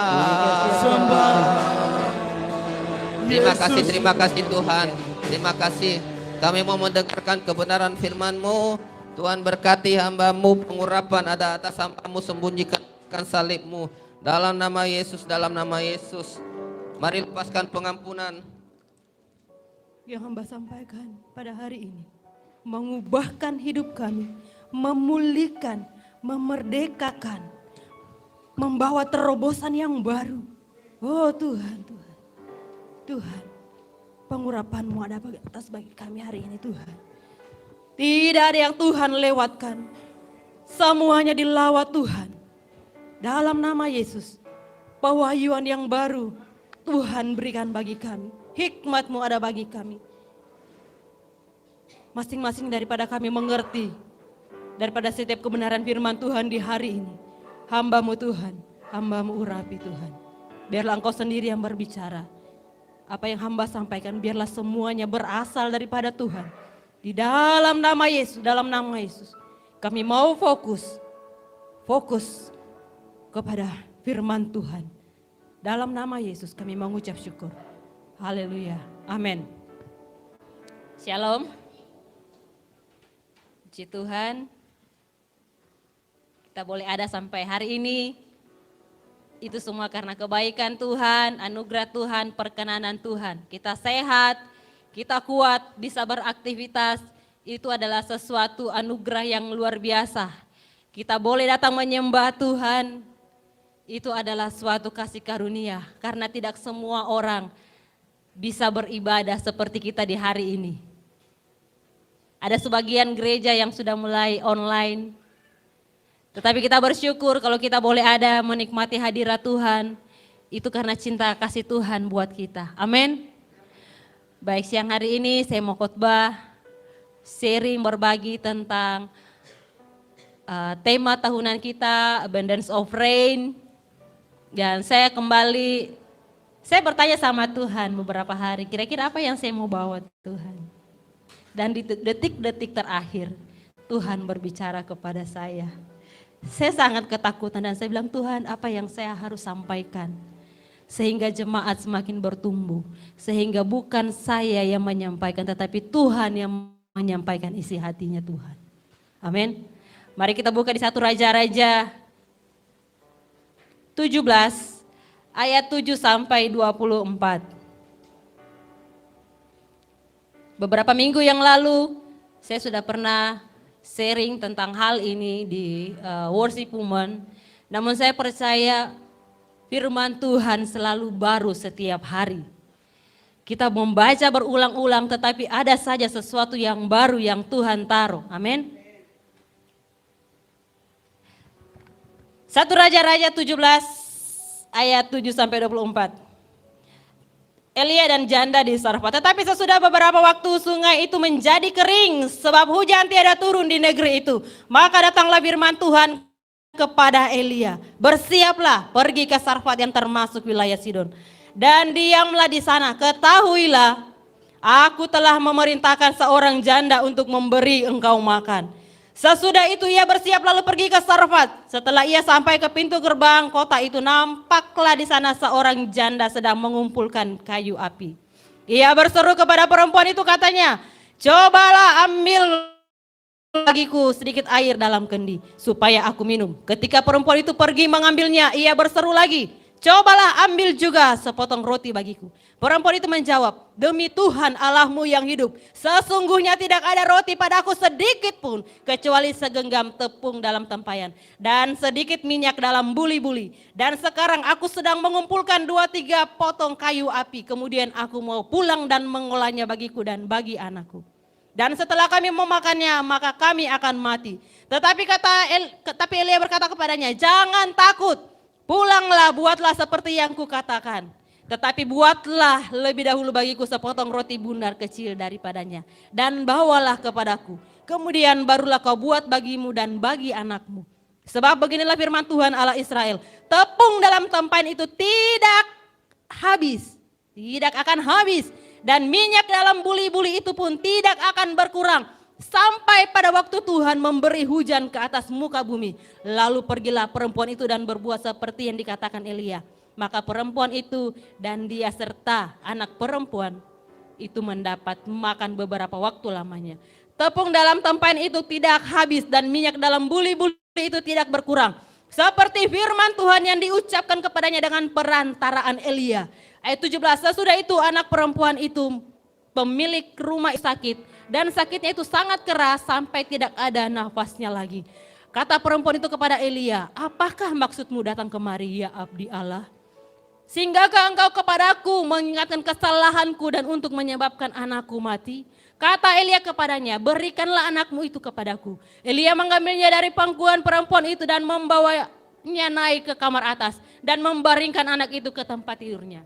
Terima kasih Tuhan. Terima kasih. Kami mau mendengarkan kebenaran firman-Mu. Tuhan berkati hamba-Mu, pengurapan ada atas hamba-Mu, sembunyikan salib-Mu. Dalam nama Yesus, dalam nama Yesus. Mari lepaskan pengampunan.
Yang hamba sampaikan pada hari ini mengubahkan hidup kami, memulihkan, memerdekakan, membawa terobosan yang baru. Oh Tuhan, Tuhan, Tuhan, pengurapan-Mu ada atas bagi kami hari ini Tuhan. Tidak ada yang Tuhan lewatkan, semuanya dilawat Tuhan. Dalam nama Yesus, pewahyuan yang baru Tuhan berikan bagi kami. Hikmat-Mu ada bagi kami. Masing-masing daripada kami mengerti, daripada setiap kebenaran firman Tuhan di hari ini. Hamba-Mu Tuhan, hamba-Mu urapi Tuhan. Biarlah Engkau sendiri yang berbicara. Apa yang hamba sampaikan biarlah semuanya berasal daripada Tuhan. Di dalam nama Yesus, dalam nama Yesus. Kami mau fokus kepada firman Tuhan. Dalam nama Yesus kami mengucap syukur. Haleluya. Amin. Shalom. Puji Tuhan. Kita boleh ada sampai hari ini. Itu semua karena kebaikan Tuhan, anugerah Tuhan, perkenanan Tuhan. Kita sehat, kita kuat, bisa beraktivitas. Itu adalah sesuatu anugerah yang luar biasa. Kita boleh datang menyembah Tuhan. Itu adalah suatu kasih karunia. Karena tidak semua orang bisa beribadah seperti kita di hari ini. Ada sebagian gereja yang sudah mulai online. Tetapi kita bersyukur kalau kita boleh ada menikmati hadirat Tuhan. Itu karena cinta kasih Tuhan buat kita. Amin. Baik, siang hari ini saya mau khotbah, sharing, berbagi tentang tema tahunan kita, Abundance of Rain. Dan saya bertanya sama Tuhan beberapa hari, kira-kira apa yang saya mau bawa Tuhan. Dan di detik-detik terakhir, Tuhan berbicara kepada saya. Saya sangat ketakutan dan saya bilang, Tuhan, apa yang saya harus sampaikan? Sehingga jemaat semakin bertumbuh. Sehingga bukan saya yang menyampaikan, tetapi Tuhan yang menyampaikan isi hatinya Tuhan. Amin. Mari kita buka di 1 Raja-Raja 17 ayat 7 sampai 24. Beberapa minggu yang lalu saya sudah pernah sharing tentang hal ini di Worship Woman. Namun saya percaya firman Tuhan selalu baru setiap hari. Kita membaca berulang-ulang tetapi ada saja sesuatu yang baru yang Tuhan taruh. Amin. 1 Raja-Raja 17 ayat 7 sampai 24. Elia dan janda di Sarfat. Tetapi sesudah beberapa waktu sungai itu menjadi kering sebab hujan tiada turun di negeri itu. Maka datanglah firman Tuhan kepada Elia. Bersiaplah pergi ke Sarfat yang termasuk wilayah Sidon. Dan diamlah di sana. Ketahuilah aku telah memerintahkan seorang janda untuk memberi engkau makan. Sesudah itu ia bersiap lalu pergi ke Sarfat. Setelah ia sampai ke pintu gerbang kota itu, nampaklah di sana seorang janda sedang mengumpulkan kayu api. Ia berseru kepada perempuan itu, katanya, cobalah ambil bagiku sedikit air dalam kendi supaya aku minum. Ketika perempuan itu pergi mengambilnya, ia berseru lagi, cobalah ambil juga sepotong roti bagiku. Perempuan itu menjawab, demi Tuhan Allahmu yang hidup, sesungguhnya tidak ada roti padaku sedikit pun, kecuali segenggam tepung dalam tempayan, dan sedikit minyak dalam buli-buli. Dan sekarang aku sedang mengumpulkan 2-3 potong kayu api, kemudian aku mau pulang dan mengolahnya bagiku dan bagi anakku. Dan setelah kami memakannya, maka kami akan mati. Tetapi Elia berkata kepadanya, jangan takut, pulanglah, buatlah seperti yang kukatakan. Tetapi buatlah lebih dahulu bagiku sepotong roti bundar kecil daripadanya. Dan bawalah kepadaku. Kemudian barulah kau buat bagimu dan bagi anakmu. Sebab beginilah firman Tuhan Allah Israel. Tepung dalam tempayan itu tidak habis. Tidak akan habis. Dan minyak dalam buli-buli itu pun tidak akan berkurang. Sampai pada waktu Tuhan memberi hujan ke atas muka bumi. Lalu pergilah perempuan itu dan berbuat seperti yang dikatakan Elia. Maka perempuan itu dan dia serta anak perempuan itu mendapat makan beberapa waktu lamanya. Tepung dalam tempayan itu tidak habis dan minyak dalam buli-buli itu tidak berkurang. Seperti firman Tuhan yang diucapkan kepadanya dengan perantaraan Elia. Ayat 17, sesudah itu anak perempuan itu pemilik rumah sakit. Dan sakitnya itu sangat keras sampai tidak ada nafasnya lagi. Kata perempuan itu kepada Elia, apakah maksudmu datang kemari ya abdi Allah? Singgahkah engkau kepadaku mengingatkan kesalahanku dan untuk menyebabkan anakku mati? Kata Elia kepadanya, berikanlah anakmu itu kepadaku. Elia mengambilnya dari pangkuan perempuan itu dan membawanya naik ke kamar atas dan membaringkan anak itu ke tempat tidurnya.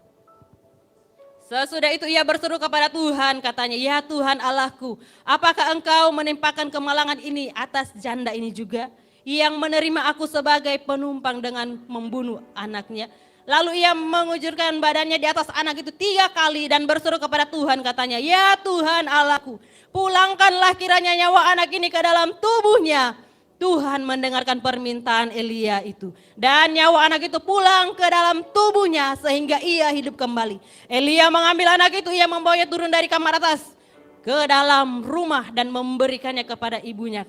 Sesudah itu ia berseru kepada Tuhan, katanya, ya Tuhan Allahku, apakah engkau menimpakan kemalangan ini atas janda ini juga, yang menerima aku sebagai penumpang dengan membunuh anaknya? Lalu ia mengujurkan badannya di atas anak itu 3 kali dan berseru kepada Tuhan, katanya, ya Tuhan Allahku, pulangkanlah kiranya nyawa anak ini ke dalam tubuhnya. Tuhan mendengarkan permintaan Elia itu. Dan nyawa anak itu pulang ke dalam tubuhnya sehingga ia hidup kembali. Elia mengambil anak itu, ia membawanya turun dari kamar atas ke dalam rumah dan memberikannya kepada ibunya.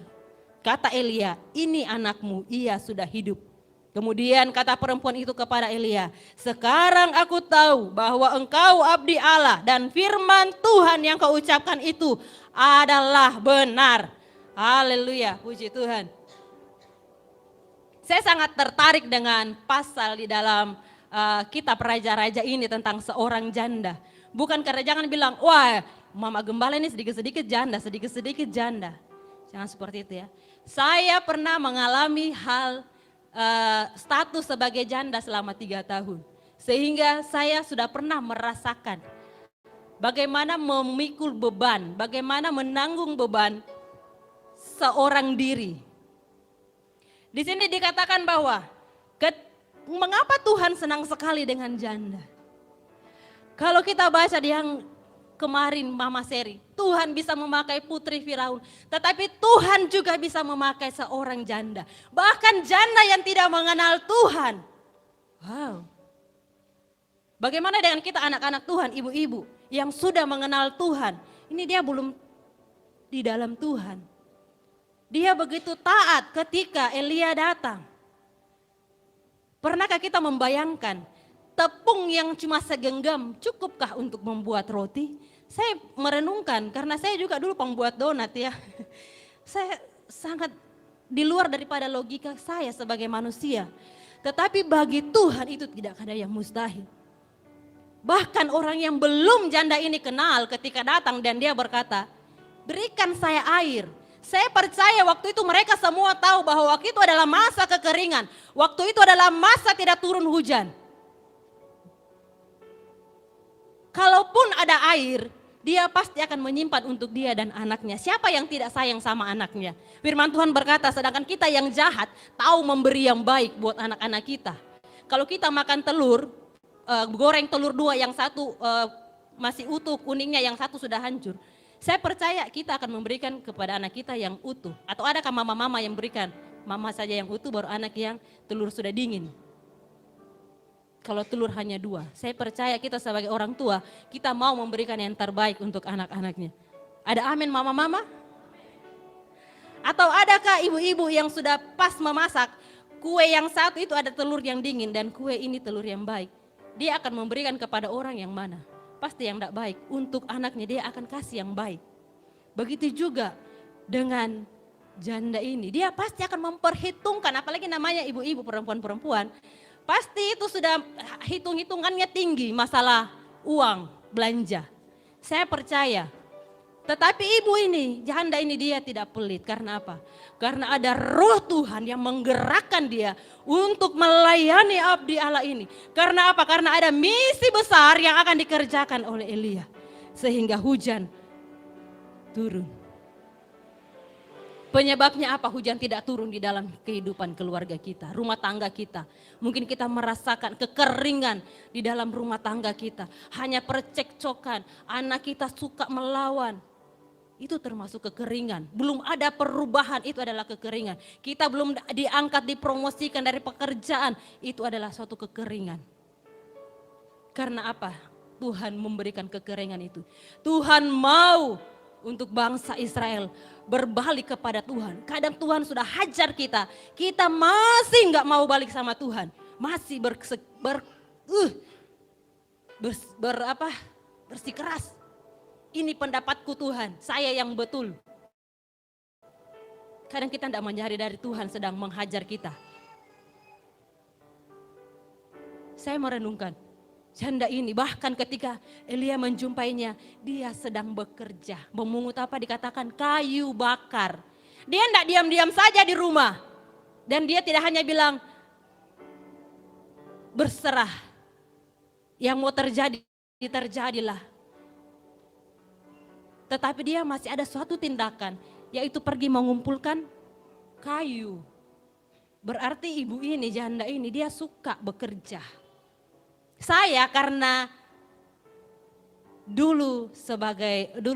Kata Elia, ini anakmu, ia sudah hidup. Kemudian kata perempuan itu kepada Elia, sekarang aku tahu bahwa engkau abdi Allah dan firman Tuhan yang kau ucapkan itu adalah benar. Haleluya, puji Tuhan. Saya sangat tertarik dengan pasal di dalam kitab Raja-Raja ini tentang seorang janda. Bukan karena jangan bilang, wah Mama Gembala ini sedikit-sedikit janda, sedikit-sedikit janda. Jangan seperti itu ya. Saya pernah mengalami hal status sebagai janda selama 3 tahun. Sehingga saya sudah pernah merasakan bagaimana memikul beban, bagaimana menanggung beban seorang diri. Di sini dikatakan bahwa mengapa Tuhan senang sekali dengan janda? Kalau kita baca di yang kemarin Mama Seri, Tuhan bisa memakai putri Firaun, tetapi Tuhan juga bisa memakai seorang janda. Bahkan janda yang tidak mengenal Tuhan. Wow. Bagaimana dengan kita anak-anak Tuhan, ibu-ibu yang sudah mengenal Tuhan? Ini dia belum di dalam Tuhan. Dia begitu taat ketika Elia datang. Pernahkah kita membayangkan tepung yang cuma segenggam cukupkah untuk membuat roti? Saya merenungkan karena saya juga dulu pembuat donat ya. Saya sangat di luar daripada logika saya sebagai manusia. Tetapi bagi Tuhan itu tidak ada yang mustahil. Bahkan orang yang belum janda ini kenal ketika datang dan dia berkata, berikan saya air. Saya percaya waktu itu mereka semua tahu bahwa waktu itu adalah masa kekeringan. Waktu itu adalah masa tidak turun hujan. Kalaupun ada air, dia pasti akan menyimpan untuk dia dan anaknya. Siapa yang tidak sayang sama anaknya? Firman Tuhan berkata, sedangkan kita yang jahat tahu memberi yang baik buat anak-anak kita. Kalau kita makan telur, goreng telur 2, yang satu masih utuh kuningnya, yang satu sudah hancur. Saya percaya kita akan memberikan kepada anak kita yang utuh. Atau adakah mama-mama yang berikan? Mama saja yang utuh, baru anak yang telur sudah dingin. Kalau telur hanya 2, saya percaya kita sebagai orang tua, kita mau memberikan yang terbaik untuk anak-anaknya. Ada amin mama-mama? Atau adakah ibu-ibu yang sudah pas memasak, kue yang satu itu ada telur yang dingin dan kue ini telur yang baik. Dia akan memberikan kepada orang yang mana? Pasti yang tidak baik. Untuk anaknya dia akan kasih yang baik. Begitu juga dengan janda ini. Dia pasti akan memperhitungkan, apalagi namanya ibu-ibu perempuan-perempuan. Pasti itu sudah hitung-hitungannya tinggi masalah uang, belanja. Saya percaya. Tetapi ibu ini, janda ini dia tidak pelit. Karena apa? Karena ada roh Tuhan yang menggerakkan dia untuk melayani abdi Allah ini. Karena apa? Karena ada misi besar yang akan dikerjakan oleh Elia. Sehingga hujan turun. Penyebabnya apa hujan tidak turun di dalam kehidupan keluarga kita, rumah tangga kita. Mungkin kita merasakan kekeringan di dalam rumah tangga kita. Hanya percekcokan, anak kita suka melawan. Itu termasuk kekeringan. Belum ada perubahan, itu adalah kekeringan. Kita belum diangkat, dipromosikan dari pekerjaan, itu adalah suatu kekeringan. Karena apa? Tuhan memberikan kekeringan itu. Tuhan mau untuk bangsa Israel berbalik kepada Tuhan. Kadang Tuhan sudah hajar kita, kita masih nggak mau balik sama Tuhan. Masih bersikeras. Ini pendapatku Tuhan, saya yang betul. Kadang kita tidak mencari dari Tuhan sedang menghajar kita. Saya merenungkan, janda ini bahkan ketika Elia menjumpainya, dia sedang bekerja. Memungut apa dikatakan? Kayu bakar. Dia tidak diam-diam saja di rumah. Dan dia tidak hanya bilang, berserah. Yang mau terjadi, terjadilah. Tetapi dia masih ada suatu tindakan, yaitu pergi mengumpulkan kayu. Berarti ibu ini, janda ini, dia suka bekerja. Saya karena dulu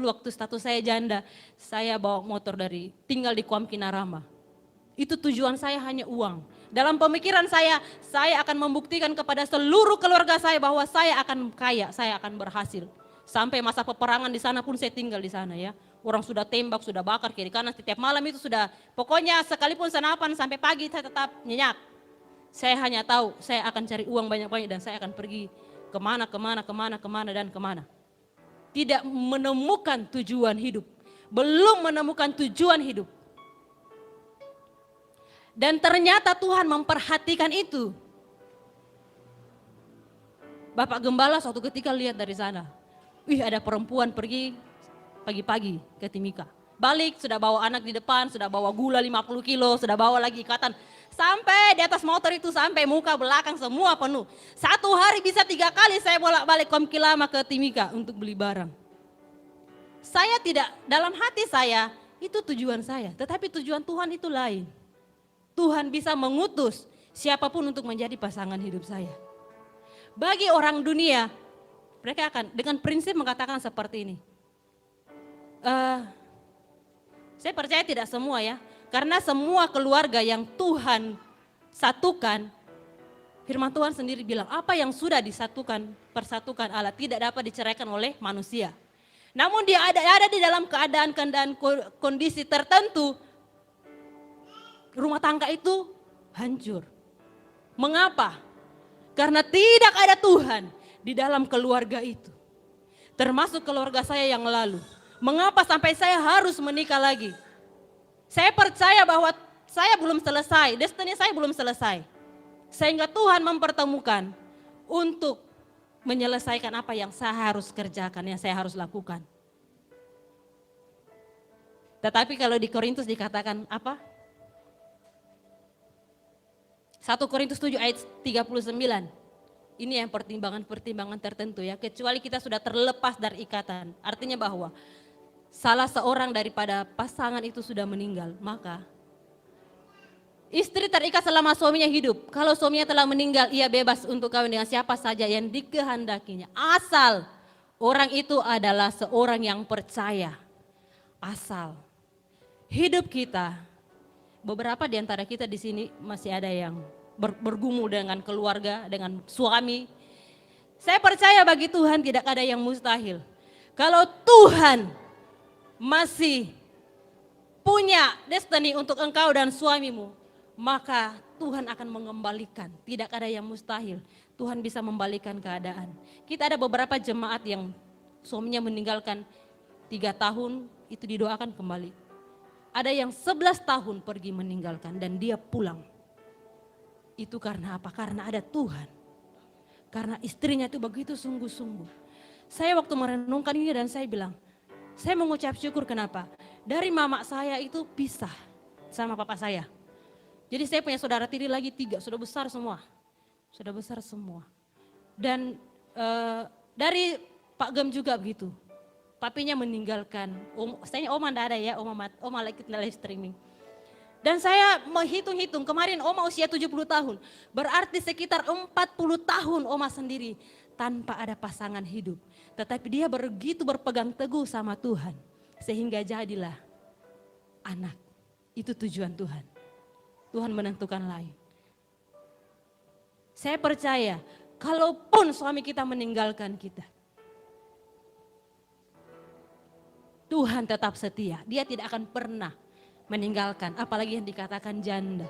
waktu status saya janda, saya bawa motor tinggal di Kuam Kinarama. Itu tujuan saya hanya uang. Dalam pemikiran saya akan membuktikan kepada seluruh keluarga saya bahwa saya akan kaya, saya akan berhasil. Sampai masa peperangan di sana pun saya tinggal di sana ya. Orang sudah tembak, sudah bakar kiri kanan, setiap malam itu sudah, pokoknya sekalipun sarapan sampai pagi saya tetap nyenyak. Saya hanya tahu saya akan cari uang banyak-banyak dan saya akan pergi kemana dan kemana. Tidak menemukan tujuan hidup, belum menemukan tujuan hidup. Dan ternyata Tuhan memperhatikan itu. Bapak Gembala suatu ketika lihat dari sana, ada perempuan pergi pagi-pagi ke Timika. Balik sudah bawa anak di depan, sudah bawa gula 50 kilo, sudah bawa lagi ikatan. Sampai di atas motor itu, sampai muka belakang semua penuh. Satu hari bisa 3 kali saya bolak-balik Komkilama ke Timika untuk beli barang. Saya tidak, dalam hati saya, itu tujuan saya. Tetapi tujuan Tuhan itu lain. Tuhan bisa mengutus siapapun untuk menjadi pasangan hidup saya. Bagi orang dunia, mereka akan dengan prinsip mengatakan seperti ini. Saya percaya tidak semua ya, karena semua keluarga yang Tuhan satukan, firman Tuhan sendiri bilang apa yang sudah disatukan, persatukan Allah tidak dapat diceraikan oleh manusia. Namun dia ada di dalam keadaan kondisi tertentu, rumah tangga itu hancur. Mengapa? Karena tidak ada Tuhan di dalam keluarga itu. Termasuk keluarga saya yang lalu. Mengapa sampai saya harus menikah lagi? Saya percaya bahwa saya belum selesai, destiny saya belum selesai. Sehingga Tuhan mempertemukan untuk menyelesaikan apa yang saya harus kerjakan, yang saya harus lakukan. Tetapi kalau di Korintus dikatakan apa? 1 Korintus 7 ayat 39. Ini yang pertimbangan-pertimbangan tertentu ya. Kecuali kita sudah terlepas dari ikatan. Artinya bahwa salah seorang daripada pasangan itu sudah meninggal, maka istri terikat selama suaminya hidup. Kalau suaminya telah meninggal, ia bebas untuk kawin dengan siapa saja yang dikehendakinya. Asal orang itu adalah seorang yang percaya. Asal hidup kita, beberapa di antara kita di sini masih ada yang bergumul dengan keluarga, dengan suami. Saya percaya bagi Tuhan tidak ada yang mustahil. Kalau Tuhan masih punya destiny untuk engkau dan suamimu, maka Tuhan akan mengembalikan. Tidak ada yang mustahil. Tuhan bisa membalikan keadaan. Kita ada beberapa jemaat yang suaminya meninggalkan 3 tahun, itu didoakan kembali. Ada yang 11 tahun pergi meninggalkan dan dia pulang. Itu karena apa? Karena ada Tuhan. Karena istrinya itu begitu sungguh-sungguh. Saya waktu merenungkan ini dan saya bilang, saya mengucap syukur kenapa? Dari mama saya itu pisah sama papa saya. Jadi saya punya saudara tiri lagi 3, sudah besar semua. Sudah besar semua. Dan dari Pak Gem juga begitu. Papinya meninggalkan, saya oma enggak ada ya, oma lagi live streaming. Dan saya menghitung-hitung, kemarin oma usia 70 tahun. Berarti sekitar 40 tahun oma sendiri tanpa ada pasangan hidup. Tetapi dia begitu berpegang teguh sama Tuhan. Sehingga jadilah anak. Itu tujuan Tuhan. Tuhan menentukan lain. Saya percaya, kalaupun suami kita meninggalkan kita, Tuhan tetap setia. Dia tidak akan pernah meninggalkan, apalagi yang dikatakan janda.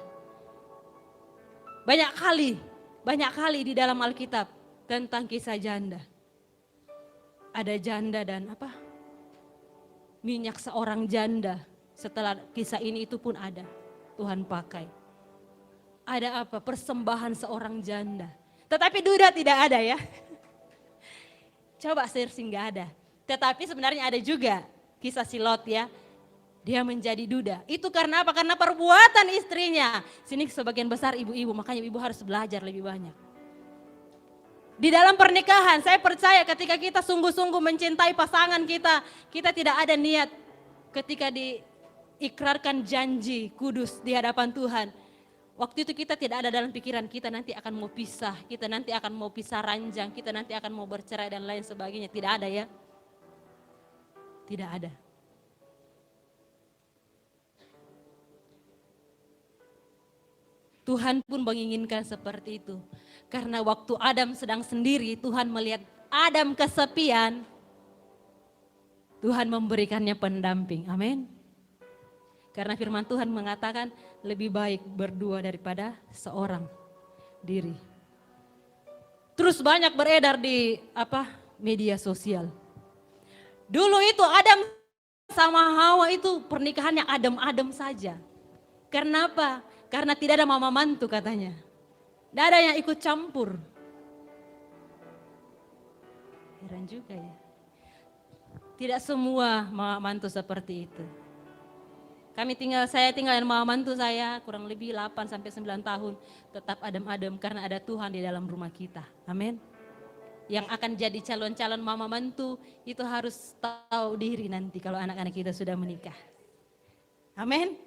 Banyak kali di dalam Alkitab tentang kisah janda. Ada janda dan minyak seorang janda. Setelah kisah ini itu pun ada, Tuhan pakai. Ada persembahan seorang janda. Tetapi duda tidak ada ya. Coba searching gak ada. Tetapi sebenarnya ada juga kisah si Lot ya. Dia menjadi duda. Itu karena apa? Karena perbuatan istrinya. Sini sebagian besar ibu-ibu, makanya ibu harus belajar lebih banyak. Di dalam pernikahan, saya percaya ketika kita sungguh-sungguh mencintai pasangan kita, kita tidak ada niat ketika diikrarkan janji kudus di hadapan Tuhan. Waktu itu kita tidak ada dalam pikiran kita nanti akan mau pisah, kita nanti akan mau pisah ranjang, kita nanti akan mau bercerai dan lain sebagainya. Tidak ada ya. Tidak ada. Tuhan pun menginginkan seperti itu. Karena waktu Adam sedang sendiri, Tuhan melihat Adam kesepian, Tuhan memberikannya pendamping. Amin. Karena firman Tuhan mengatakan lebih baik berdua daripada seorang diri. Terus banyak beredar di media sosial. Dulu itu Adam sama Hawa itu pernikahannya adem-adem saja. Kenapa? Karena tidak ada mama mantu katanya. Tidak ada yang ikut campur. Heran juga ya. Tidak semua mama mantu seperti itu. Saya tinggal dengan mama mantu saya kurang lebih 8 sampai 9 tahun. Tetap adem-adem karena ada Tuhan di dalam rumah kita. Amin. Yang akan jadi calon-calon mama mantu itu harus tahu diri nanti kalau anak-anak kita sudah menikah. Amin.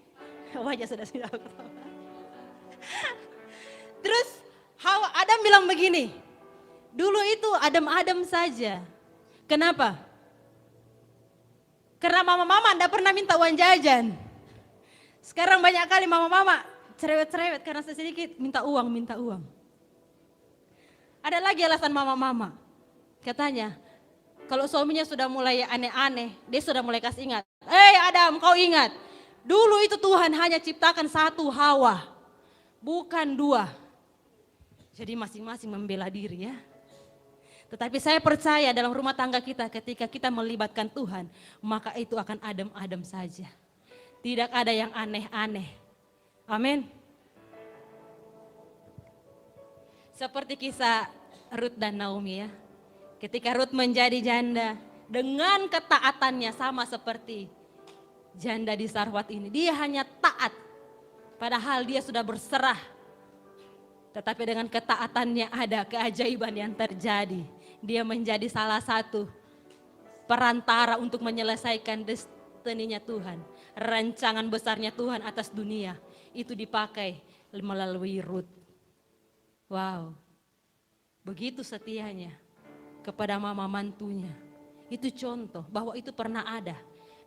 Wajah sudah ketawa. Terus Adam bilang begini, dulu itu adem-adem saja. Kenapa? Karena mama-mama tidak pernah minta uang jajan. Sekarang banyak kali mama-mama cerewet-cerewet karena sedikit minta uang. Ada lagi alasan mama-mama. Katanya, kalau suaminya sudah mulai aneh-aneh, dia sudah mulai kasih ingat. Adam, kau ingat, dulu itu Tuhan hanya ciptakan 1 Hawa, bukan 2. Jadi masing-masing membela diri ya. Tetapi saya percaya dalam rumah tangga kita ketika kita melibatkan Tuhan, maka itu akan adem-adem saja. Tidak ada yang aneh-aneh. Amin. Seperti kisah Ruth dan Naomi ya. Ketika Ruth menjadi janda, dengan ketaatannya sama seperti janda di Sarfat ini. Dia hanya taat, padahal dia sudah berserah. Tetapi dengan ketaatannya ada keajaiban yang terjadi. Dia menjadi salah satu perantara untuk menyelesaikan destininya Tuhan. Rancangan besarnya Tuhan atas dunia. Itu dipakai melalui Ruth. Wow. Begitu setianya kepada mama mantunya. Itu contoh bahwa itu pernah ada.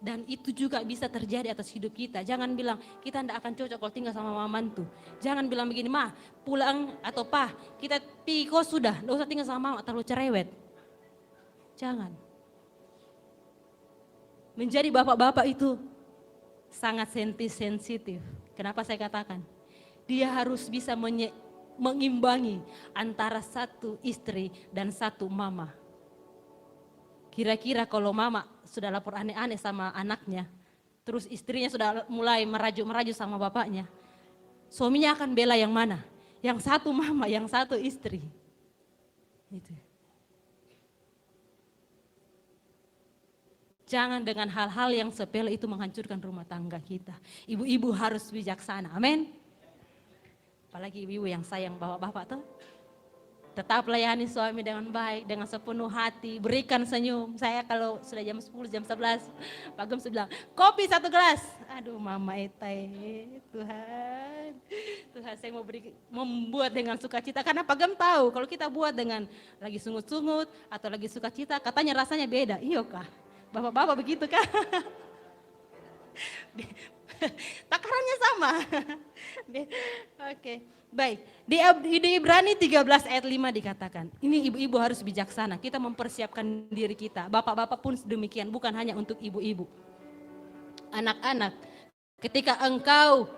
Dan itu juga bisa terjadi atas hidup kita. Jangan bilang kita tidak akan cocok kalau tinggal sama mama mantu. Jangan bilang begini, Ma pulang atau Pa kita piko sudah, tidak usah tinggal sama mama terlalu cerewet. Jangan. Menjadi bapak-bapak itu sangat sensitif. Kenapa saya katakan? Dia harus bisa mengimbangi antara 1 istri dan 1 mama. Kira-kira kalau mama sudah lapor aneh-aneh sama anaknya, terus istrinya sudah mulai merajuk-merajuk sama bapaknya, suaminya akan bela yang mana? Yang 1 mama, yang 1 istri. Itu. Jangan dengan hal-hal yang sepele itu menghancurkan rumah tangga kita. Ibu-ibu harus bijaksana, amin. Apalagi ibu-ibu yang sayang bapak-bapak tuh. Tetap layani suami dengan baik, dengan sepenuh hati, berikan senyum. Saya kalau sudah jam 10, jam 11, Pak Gem bilang, kopi 1 gelas. Aduh mama etai, Tuhan saya mau membuat dengan sukacita. Karena Pak Gem tahu kalau kita buat dengan lagi sungut-sungut atau lagi sukacita, katanya rasanya beda. Iya kah? Bapak-bapak begitu kah? Takarannya sama. Oke. Baik, di Ibrani 13 ayat 5 dikatakan, ini ibu-ibu harus bijaksana, kita mempersiapkan diri kita, bapak-bapak pun demikian, bukan hanya untuk ibu-ibu. Anak-anak, ketika engkau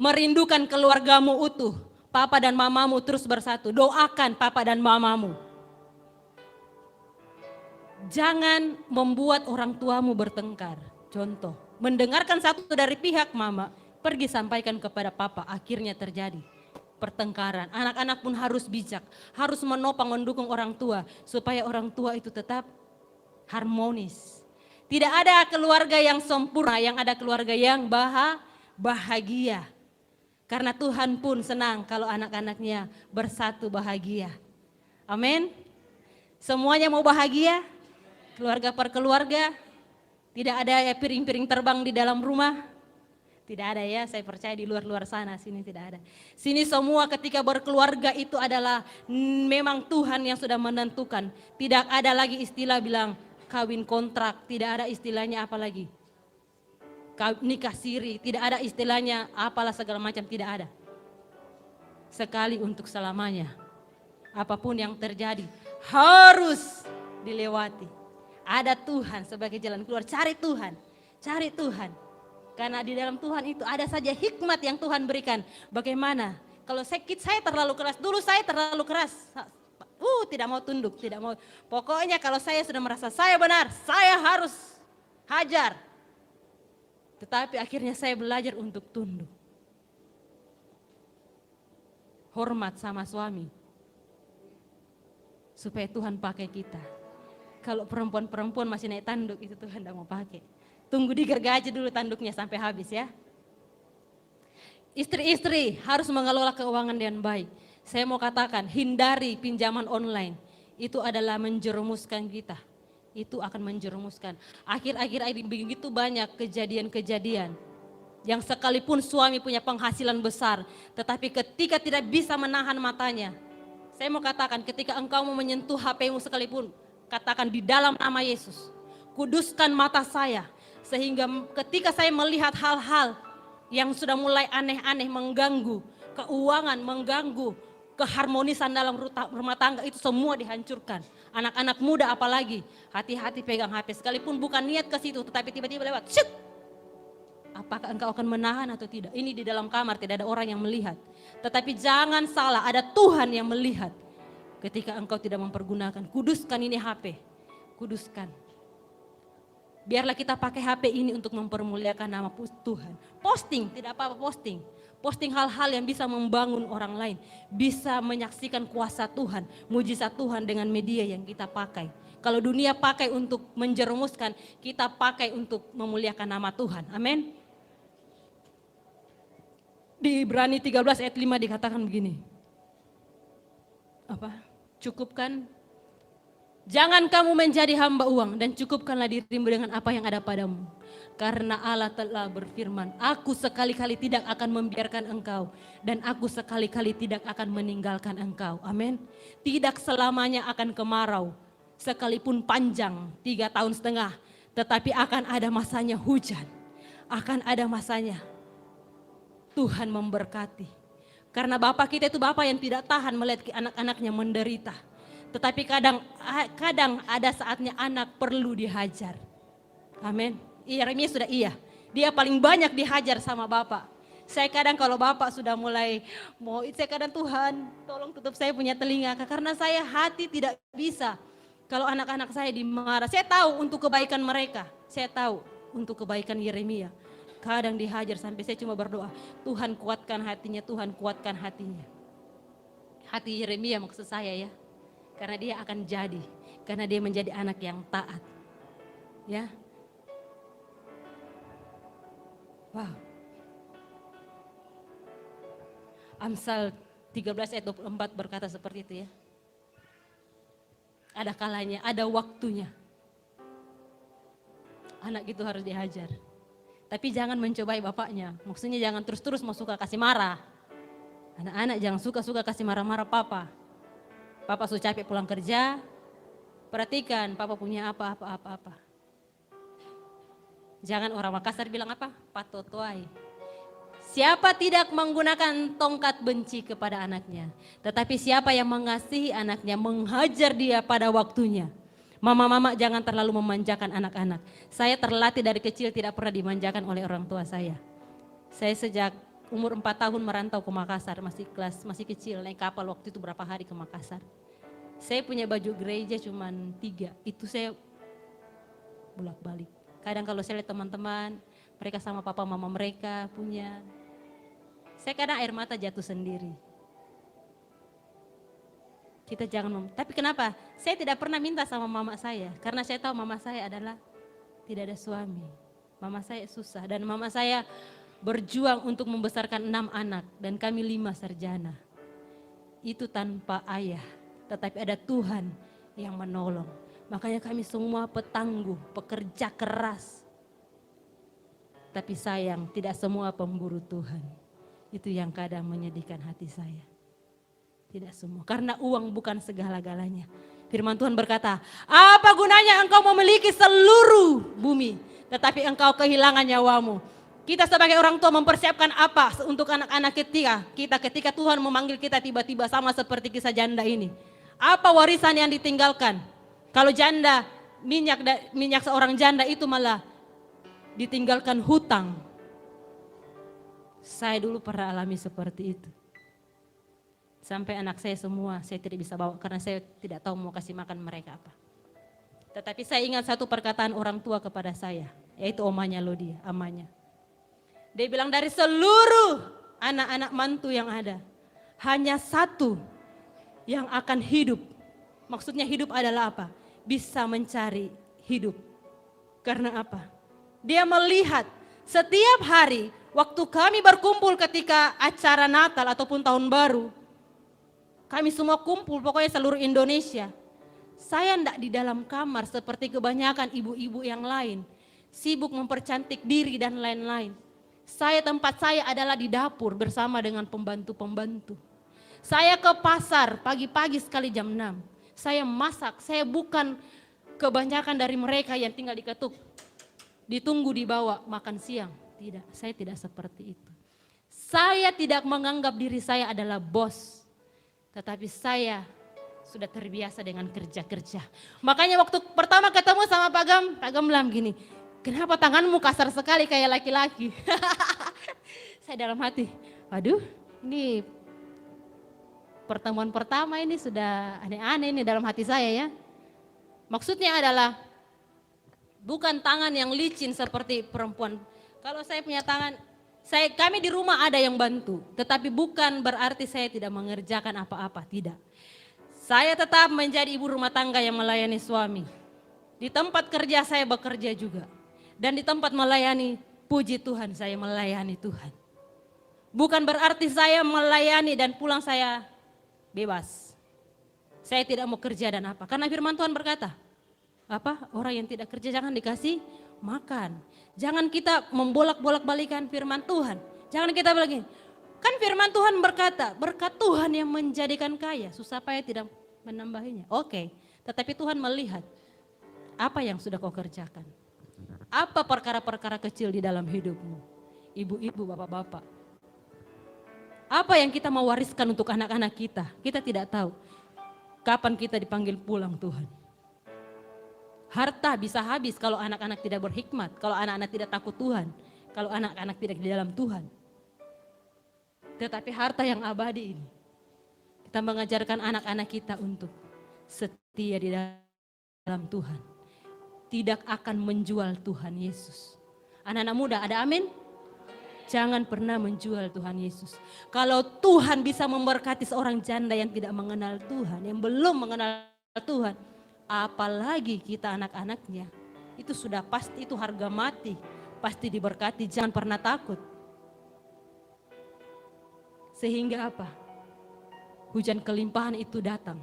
merindukan keluargamu utuh, papa dan mamamu terus bersatu, doakan papa dan mamamu. Jangan membuat orang tuamu bertengkar, contoh, mendengarkan satu dari pihak mama, pergi sampaikan kepada papa, akhirnya terjadi pertengkaran. Anak-anak pun harus bijak, harus menopang, mendukung orang tua supaya orang tua itu tetap harmonis. Tidak ada keluarga yang sempurna, yang ada keluarga yang bahagia. Karena Tuhan pun senang kalau anak-anaknya bersatu bahagia. Amin. Semuanya mau bahagia, keluarga per keluarga. Tidak ada ya piring-piring terbang di dalam rumah. Tidak ada ya, saya percaya di luar-luar sana, sini tidak ada. Sini semua ketika berkeluarga itu adalah memang Tuhan yang sudah menentukan. Tidak ada lagi istilah bilang kawin kontrak, tidak ada istilahnya apa lagi. Nikah siri, tidak ada istilahnya apalah segala macam, tidak ada. sekali untuk selamanya. Apapun yang terjadi harus dilewati. Ada Tuhan sebagai jalan keluar. Cari Tuhan, cari Tuhan. Karena di dalam Tuhan itu ada saja hikmat yang Tuhan berikan. Bagaimana? Kalau saya terlalu keras, dulu saya terlalu keras. Tidak mau tunduk, tidak mau. Pokoknya kalau saya sudah merasa saya benar, saya harus hajar. Tetapi akhirnya saya belajar untuk tunduk. Hormat sama suami. Supaya Tuhan pakai kita. Kalau perempuan-perempuan masih naik tanduk itu Tuhan tidak mau pakai. Tunggu digergaji dulu tanduknya sampai habis ya. Istri-istri harus mengelola keuangan dengan baik. Saya mau katakan hindari pinjaman online. Itu adalah menjerumuskan kita. Itu akan menjerumuskan. Akhir-akhir ini begitu banyak kejadian-kejadian. Yang sekalipun suami punya penghasilan besar. Tetapi ketika tidak bisa menahan matanya. Saya mau katakan ketika engkau mau menyentuh HP-mu sekalipun. Katakan di dalam nama Yesus. Kuduskan mata saya. Sehingga ketika saya melihat hal-hal yang sudah mulai aneh-aneh mengganggu. Keuangan mengganggu. Keharmonisan dalam rumah tangga itu semua dihancurkan. Anak-anak muda apalagi. Hati-hati pegang HP. Sekalipun bukan niat ke situ. Tetapi tiba-tiba lewat. Shut! Apakah engkau akan menahan atau tidak? Ini di dalam kamar tidak ada orang yang melihat. Tetapi jangan salah, ada Tuhan yang melihat. Ketika engkau tidak mempergunakan, kuduskan ini HP. Kuduskan. Biarlah kita pakai HP ini untuk mempermuliakan nama Tuhan. Posting, tidak apa-apa posting. Posting hal-hal yang bisa membangun orang lain. Bisa menyaksikan kuasa Tuhan, mujizat Tuhan dengan media yang kita pakai. Kalau dunia pakai untuk menjerumuskan, kita pakai untuk memuliakan nama Tuhan. Amin. Di Ibrani 13 ayat 5 dikatakan begini. Cukupkan. Jangan kamu menjadi hamba uang dan cukupkanlah dirimu dengan apa yang ada padamu. Karena Allah telah berfirman, aku sekali-kali tidak akan membiarkan engkau dan aku sekali-kali tidak akan meninggalkan engkau. Amin. Tidak selamanya akan kemarau, sekalipun panjang 3,5 tahun, tetapi akan ada masanya hujan. Akan ada masanya. Tuhan memberkati. Karena Bapak kita itu Bapak yang tidak tahan melihat anak-anaknya menderita. Tetapi kadang ada saatnya anak perlu dihajar. Amin. Yeremia sudah iya. Dia paling banyak dihajar sama Bapak. Saya kadang kalau Bapak sudah mulai saya kadang Tuhan tolong tutup saya punya telinga. Karena saya hati tidak bisa. Kalau anak-anak saya dimarah. Saya tahu untuk kebaikan mereka. Saya tahu untuk kebaikan Yeremia. Kadang dihajar sampai saya cuma berdoa. Tuhan kuatkan hatinya, Tuhan kuatkan hatinya. Hati Yeremia maksud saya ya. Karena dia akan jadi. Karena dia menjadi anak yang taat. Ya. Wow. Amsal 13 ayat 24 berkata seperti itu ya. Ada kalanya, ada waktunya. Anak itu harus dihajar. Tapi jangan mencobai bapaknya. Maksudnya jangan terus-terus mau suka kasih marah. Anak-anak jangan suka-suka kasih marah-marah papa. Papa sudah capek pulang kerja. Perhatikan papa punya apa. Jangan orang Makassar bilang apa? Patotoai. Siapa tidak menggunakan tongkat benci kepada anaknya. Tetapi siapa yang mengasihi anaknya, menghajar dia pada waktunya. Mama-mama jangan terlalu memanjakan anak-anak. Saya terlatih dari kecil tidak pernah dimanjakan oleh orang tua saya. Saya sejak umur 4 tahun merantau ke Makassar, masih kecil, naik kapal waktu itu berapa hari ke Makassar. Saya punya baju gereja cuma 3, itu saya bolak-balik. Kadang kalau saya lihat teman-teman, mereka sama papa mama mereka punya. Saya kadang air mata jatuh sendiri. Kita jangan, tapi kenapa? Saya tidak pernah minta sama mama saya. Karena saya tahu mama saya adalah tidak ada suami. Mama saya susah dan mama saya berjuang untuk membesarkan 6 anak. Dan kami 5 sarjana. Itu tanpa ayah. Tetapi ada Tuhan yang menolong. Makanya kami semua petangguh, pekerja keras. Tapi sayang tidak semua pemburu Tuhan. Itu yang kadang menyedihkan hati saya. Tidak semua, karena uang bukan segala-galanya. Firman Tuhan berkata, apa gunanya engkau memiliki seluruh bumi, tetapi engkau kehilangan nyawamu. Kita sebagai orang tua mempersiapkan apa untuk anak-anak ketika Tuhan memanggil kita tiba-tiba sama seperti kisah janda ini. Apa warisan yang ditinggalkan? Kalau janda, minyak seorang janda itu malah ditinggalkan hutang. Saya dulu pernah alami seperti itu. Sampai anak saya semua saya tidak bisa bawa karena saya tidak tahu mau kasih makan mereka apa. Tetapi saya ingat satu perkataan orang tua kepada saya, yaitu omanya Lodia, amanya. Dia bilang dari seluruh anak-anak mantu yang ada, hanya satu yang akan hidup. Maksudnya hidup adalah apa? Bisa mencari hidup. Karena apa? Dia melihat setiap hari waktu kami berkumpul ketika acara Natal ataupun Tahun Baru, kami semua kumpul, pokoknya seluruh Indonesia. Saya tidak di dalam kamar seperti kebanyakan ibu-ibu yang lain, sibuk mempercantik diri dan lain-lain. Tempat saya adalah di dapur bersama dengan pembantu-pembantu. Saya ke pasar pagi-pagi sekali jam 6. Saya masak, saya bukan kebanyakan dari mereka yang tinggal diketuk. Ditunggu dibawa makan siang. Tidak, saya tidak seperti itu. Saya tidak menganggap diri saya adalah bos. Tetapi saya sudah terbiasa dengan kerja-kerja. Makanya waktu pertama ketemu sama Pak Gam bilang gini, kenapa tanganmu kasar sekali kayak laki-laki? Saya dalam hati, aduh ini pertemuan pertama ini sudah aneh-aneh ini dalam hati saya ya. Maksudnya adalah bukan tangan yang licin seperti perempuan. Kalau saya punya tangan, kami di rumah ada yang bantu. Tetapi bukan berarti saya tidak mengerjakan apa-apa, tidak. Saya tetap menjadi ibu rumah tangga yang melayani suami. Di tempat kerja saya bekerja juga. Dan di tempat melayani, puji Tuhan saya melayani Tuhan. Bukan berarti saya melayani dan pulang saya bebas. Saya tidak mau kerja dan apa. Karena firman Tuhan berkata, orang yang tidak kerja jangan dikasih makan. Jangan kita membolak-bolak-balikan firman Tuhan. Jangan kita bilang gini, kan firman Tuhan berkata, berkat Tuhan yang menjadikan kaya, susah payah tidak menambahinya. Oke, tetapi Tuhan melihat apa yang sudah kau kerjakan. Apa perkara-perkara kecil di dalam hidupmu? Ibu-ibu, bapak-bapak. Apa yang kita mau wariskan untuk anak-anak kita? Kita tidak tahu kapan kita dipanggil pulang Tuhan. Harta bisa habis kalau anak-anak tidak berhikmat, kalau anak-anak tidak takut Tuhan, kalau anak-anak tidak di dalam Tuhan. Tetapi harta yang abadi ini, kita mengajarkan anak-anak kita untuk setia di dalam Tuhan. Tidak akan menjual Tuhan Yesus. Anak-anak muda, ada amin? Jangan pernah menjual Tuhan Yesus. Kalau Tuhan bisa memberkati seorang janda yang tidak mengenal Tuhan, yang belum mengenal Tuhan, apalagi kita anak-anaknya, itu sudah pasti itu harga mati, pasti diberkati, jangan pernah takut. Sehingga apa? Hujan kelimpahan itu datang.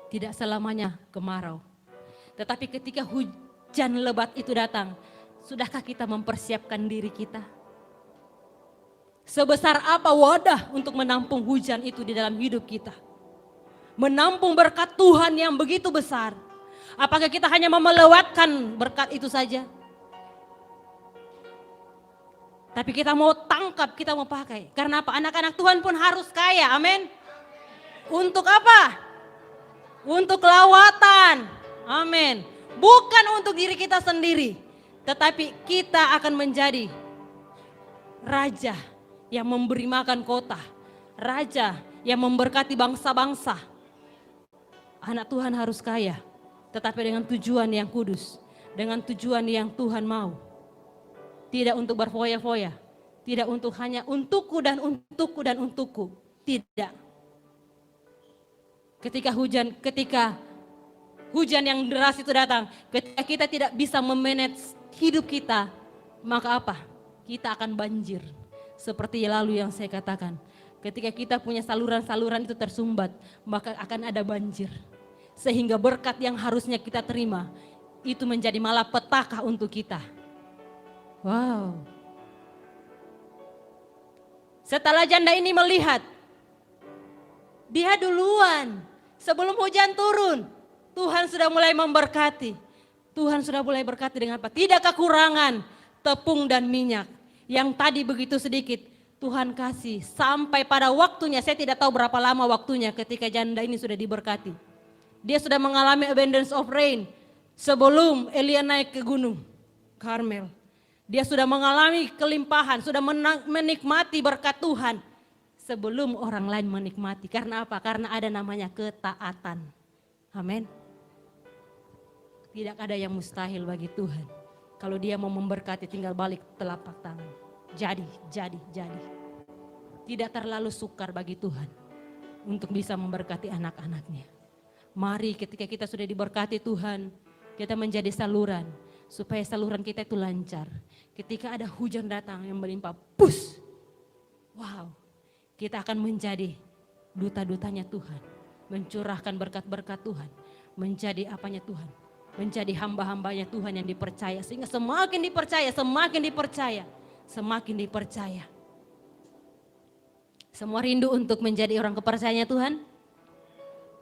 Tidak selamanya kemarau. Tetapi ketika hujan lebat itu datang, sudahkah kita mempersiapkan diri kita? Sebesar apa wadah untuk menampung hujan itu di dalam hidup kita? Menampung berkat Tuhan yang begitu besar. Apakah kita hanya melewatkan berkat itu saja? Tapi kita mau tangkap, kita mau pakai. Karena apa? Anak-anak Tuhan pun harus kaya, amin. Untuk apa? Untuk lawatan, amin. Bukan untuk diri kita sendiri. Tetapi kita akan menjadi raja yang memberi makan kota. Raja yang memberkati bangsa-bangsa. Anak Tuhan harus kaya. Tetapi dengan tujuan yang kudus. Dengan tujuan yang Tuhan mau. Tidak untuk berfoya-foya. Tidak untuk hanya untukku dan untukku dan untukku. Tidak. Ketika hujan yang deras itu datang. Ketika kita tidak bisa memanage hidup kita. Maka apa? Kita akan banjir. Seperti lalu yang saya katakan. Ketika kita punya saluran-saluran itu tersumbat. Maka akan ada banjir. Sehingga berkat yang harusnya kita terima. Itu menjadi malapetaka untuk kita. Wow. Setelah janda ini melihat, dia duluan sebelum hujan turun, Tuhan sudah mulai memberkati. Tuhan sudah mulai berkati dengan apa? Tidak kekurangan, tepung dan minyak. Yang tadi begitu sedikit, Tuhan kasih sampai pada waktunya, saya tidak tahu berapa lama waktunya ketika janda ini sudah diberkati. Dia sudah mengalami abundance of rain sebelum Elia naik ke gunung Karmel. Dia sudah mengalami kelimpahan, sudah menikmati berkat Tuhan sebelum orang lain menikmati. Karena apa? Karena ada namanya ketaatan. Amin. Tidak ada yang mustahil bagi Tuhan. Kalau dia mau memberkati tinggal balik telapak tangan. Jadi. Tidak terlalu sukar bagi Tuhan untuk bisa memberkati anak-anaknya. Mari ketika kita sudah diberkati Tuhan, kita menjadi saluran. Supaya saluran kita itu lancar. Ketika ada hujan datang yang melimpah, pus. Wow, kita akan menjadi duta-dutanya Tuhan. Mencurahkan berkat-berkat Tuhan. Menjadi apanya Tuhan. Menjadi hamba-hambanya Tuhan yang dipercaya. Sehingga semakin dipercaya. Semua rindu untuk menjadi orang kepercayaannya Tuhan.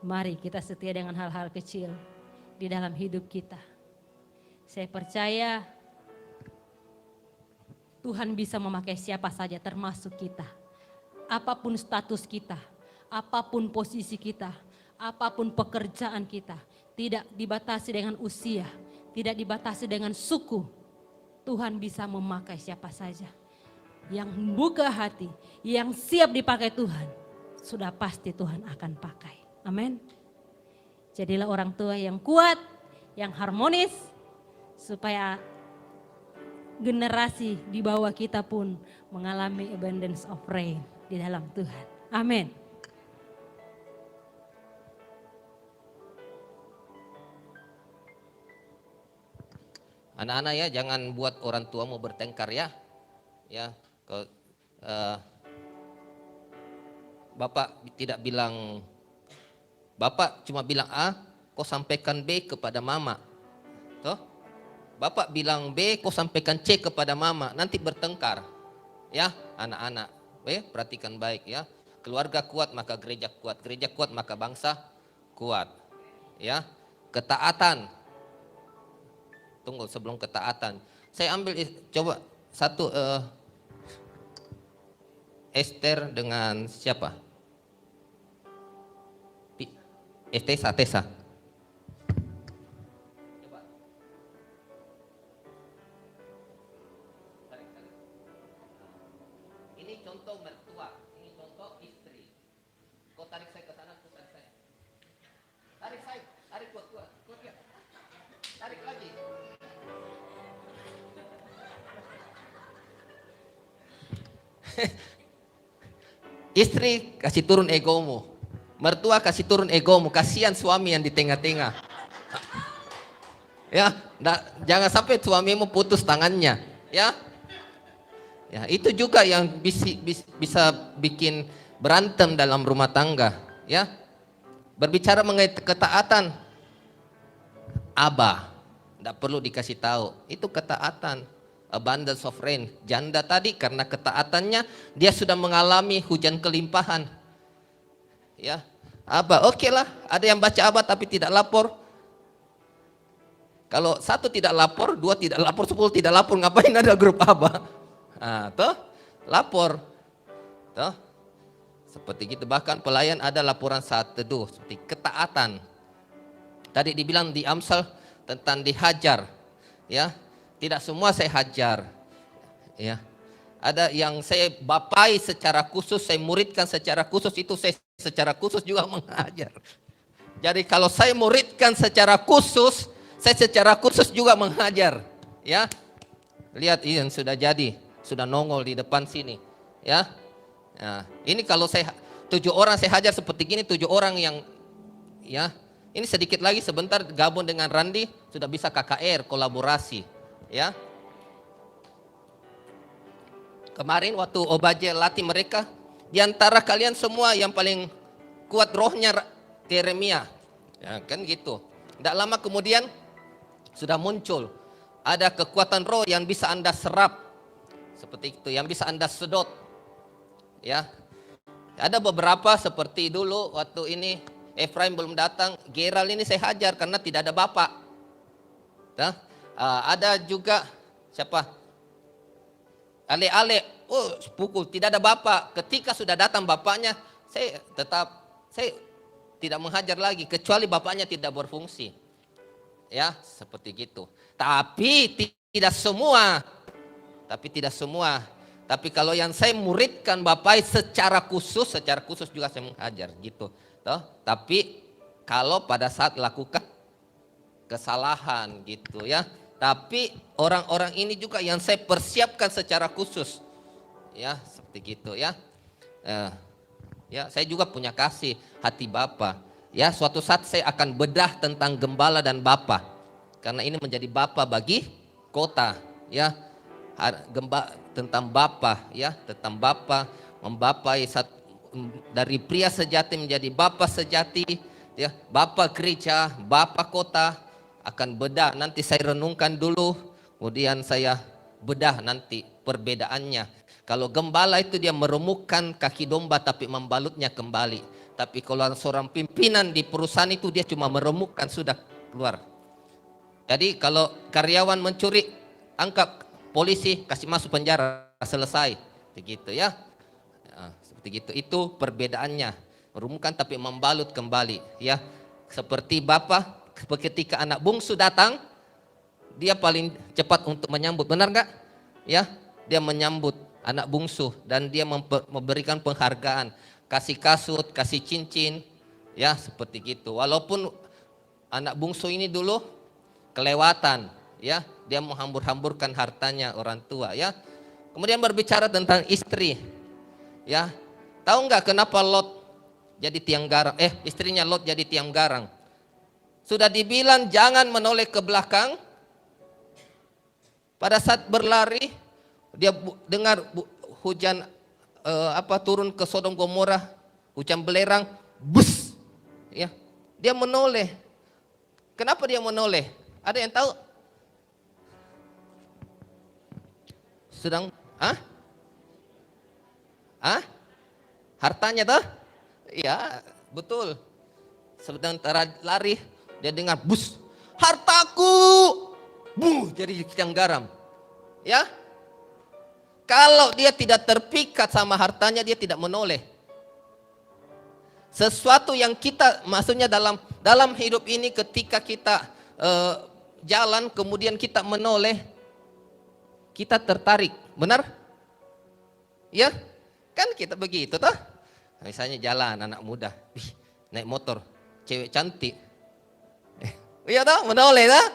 Mari kita setia dengan hal-hal kecil di dalam hidup kita. Saya percaya Tuhan bisa memakai siapa saja termasuk kita. Apapun status kita, apapun posisi kita, apapun pekerjaan kita. Tidak dibatasi dengan usia, tidak dibatasi dengan suku. Tuhan bisa memakai siapa saja. Yang buka hati, yang siap dipakai Tuhan. Sudah pasti Tuhan akan pakai. Amin. Jadilah orang tua yang kuat, yang harmonis. Supaya generasi di bawah kita pun mengalami abundance of rain di dalam Tuhan. Amin.
Anak-anak ya, jangan buat orang tuamu bertengkar ya. Ya, Bapak tidak bilang, Bapak cuma bilang A, kau sampaikan B kepada mama. Toh? Bapak bilang B, kau sampaikan C kepada mama, nanti bertengkar. Ya, anak-anak, perhatikan baik ya. Keluarga kuat maka gereja kuat maka bangsa kuat. Ya, ketaatan. Tunggu sebelum ketaatan. Saya ambil coba satu Esther dengan siapa? Tesa. Contoh mertua, ini contoh istri. Kau tarik saya ke sana, kau tarik saya. Tarik kuat. Tarik lagi. Istri kasih turun egomu, mertua kasih turun egomu, kasihan suami yang di tengah-tengah. Ya, jangan sampai suamimu putus tangannya, ya. Ya, itu juga yang bisa bikin berantem dalam rumah tangga, ya. Berbicara mengenai ketaatan, Abah, tidak perlu dikasih tahu, itu ketaatan. Abundance of rain, janda tadi karena ketaatannya dia sudah mengalami hujan kelimpahan. Ya, Abah, oke lah, ada yang baca Abah tapi tidak lapor. Kalau 1 tidak lapor, 2 tidak lapor, 10 tidak lapor, ngapain ada grup Abah? Nah, toh lapor, toh seperti gitu. Bahkan pelayan ada laporan saat teduh, seperti ketaatan. Tadi dibilang di Amsal tentang dihajar, ya. Tidak semua saya hajar, ya. Ada yang saya bapai secara khusus, saya muridkan secara khusus, itu saya secara khusus juga mengajar. Jadi kalau saya muridkan secara khusus, saya secara khusus juga mengajar, ya. Lihat ini yang sudah jadi. Sudah nongol di depan sini, ya. Nah, ini kalau saya 7 orang saya hajar seperti gini, 7 orang yang, ya. Ini sedikit lagi sebentar gabung dengan Randi sudah bisa KKR kolaborasi, ya. Kemarin waktu Obaje latih mereka, di antara kalian semua yang paling kuat rohnya Yeremia, ya kan gitu. Tidak lama kemudian sudah muncul ada kekuatan roh yang bisa Anda serap. Seperti itu, yang bisa Anda sedot. Ya. Ada beberapa seperti dulu waktu ini Efraim belum datang, Geral ini saya hajar karena tidak ada bapak. Nah, ada juga siapa? Ale-ale, pukul, tidak ada bapak. Ketika sudah datang bapaknya, saya tidak menghajar lagi, kecuali bapaknya tidak berfungsi. Ya, seperti gitu. Tapi tidak semua. Tapi kalau yang saya muridkan bapak secara khusus juga saya menghajar gitu. Toh? Tapi kalau pada saat lakukan kesalahan gitu ya. Tapi orang-orang ini juga yang saya persiapkan secara khusus. Ya, seperti gitu ya. Ya, saya juga punya kasih hati Bapa. Ya, suatu saat saya akan bedah tentang gembala dan Bapa. Karena ini menjadi Bapa bagi kota, ya. Tentang Bapa, ya, tentang Bapa membapai dari pria sejati menjadi Bapa sejati, ya, Bapa gereja, Bapa kota akan bedah. Nanti saya renungkan dulu, kemudian saya bedah nanti perbedaannya. Kalau gembala itu dia meremukkan kaki domba tapi membalutnya kembali. Tapi kalau seorang pimpinan di perusahaan itu dia cuma meremukkan sudah keluar. Jadi kalau karyawan mencuri, tangkap polisi, kasih masuk penjara, selesai. Begitu ya. Seperti gitu. Itu perbedaannya. Meremukkan tapi membalut kembali, ya. Seperti Bapa ketika anak bungsu datang, dia paling cepat untuk menyambut. Benar enggak? Ya, dia menyambut anak bungsu dan dia memberikan penghargaan, kasih kasut, kasih cincin, ya seperti gitu. Walaupun anak bungsu ini dulu kelewatan, ya, dia menghambur-hamburkan hartanya orang tua, ya. Kemudian berbicara tentang istri, ya. Tahu nggak kenapa Lot jadi tiang garang? Istrinya Lot jadi tiang garang. Sudah dibilang jangan menoleh ke belakang. Pada saat berlari, dia dengar hujan turun ke Sodom Gomora, hujan belerang, bus, ya. Dia menoleh. Kenapa dia menoleh? Ada yang tahu? Hartanya toh? Ya, betul. Sedang lari, dia dengar bus, hartaku, jadi tiang garam. Ya, kalau dia tidak terpikat sama hartanya, dia tidak menoleh. Sesuatu yang kita, maksudnya dalam hidup ini ketika kita jalan kemudian kita menoleh, kita tertarik, benar? Ya, kan kita begitu toh. Misalnya jalan anak muda, naik motor, cewek cantik, iya toh, menoleh toh.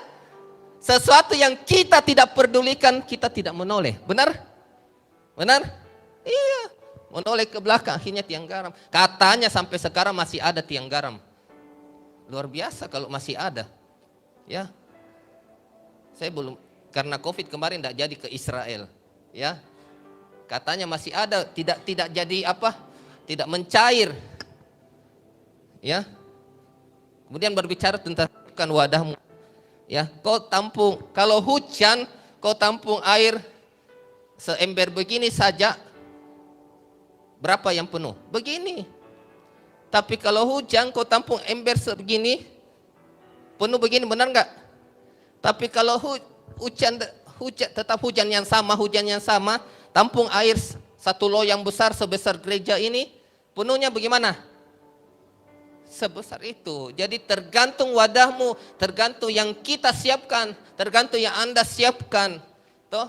Sesuatu yang kita tidak pedulikan, kita tidak menoleh, benar? Benar? Iya, menoleh ke belakang, akhirnya tiang garam. Katanya sampai sekarang masih ada tiang garam. Luar biasa kalau masih ada. Ya, saya belum, karena COVID kemarin tidak jadi ke Israel, ya. Katanya masih ada, tidak jadi tidak mencair, ya. Kemudian berbicara tentang wadahmu, ya. Kau tampung, kalau hujan kau tampung air seember begini saja, berapa yang penuh? Begini. Tapi kalau hujan kau tampung ember sebegini, penuh begini, benar enggak? Tapi kalau hujan tetap hujan yang sama, tampung air satu loyang besar sebesar gereja ini, penuhnya bagaimana? Sebesar itu. Jadi tergantung wadahmu, tergantung yang kita siapkan, tergantung yang Anda siapkan. Toh?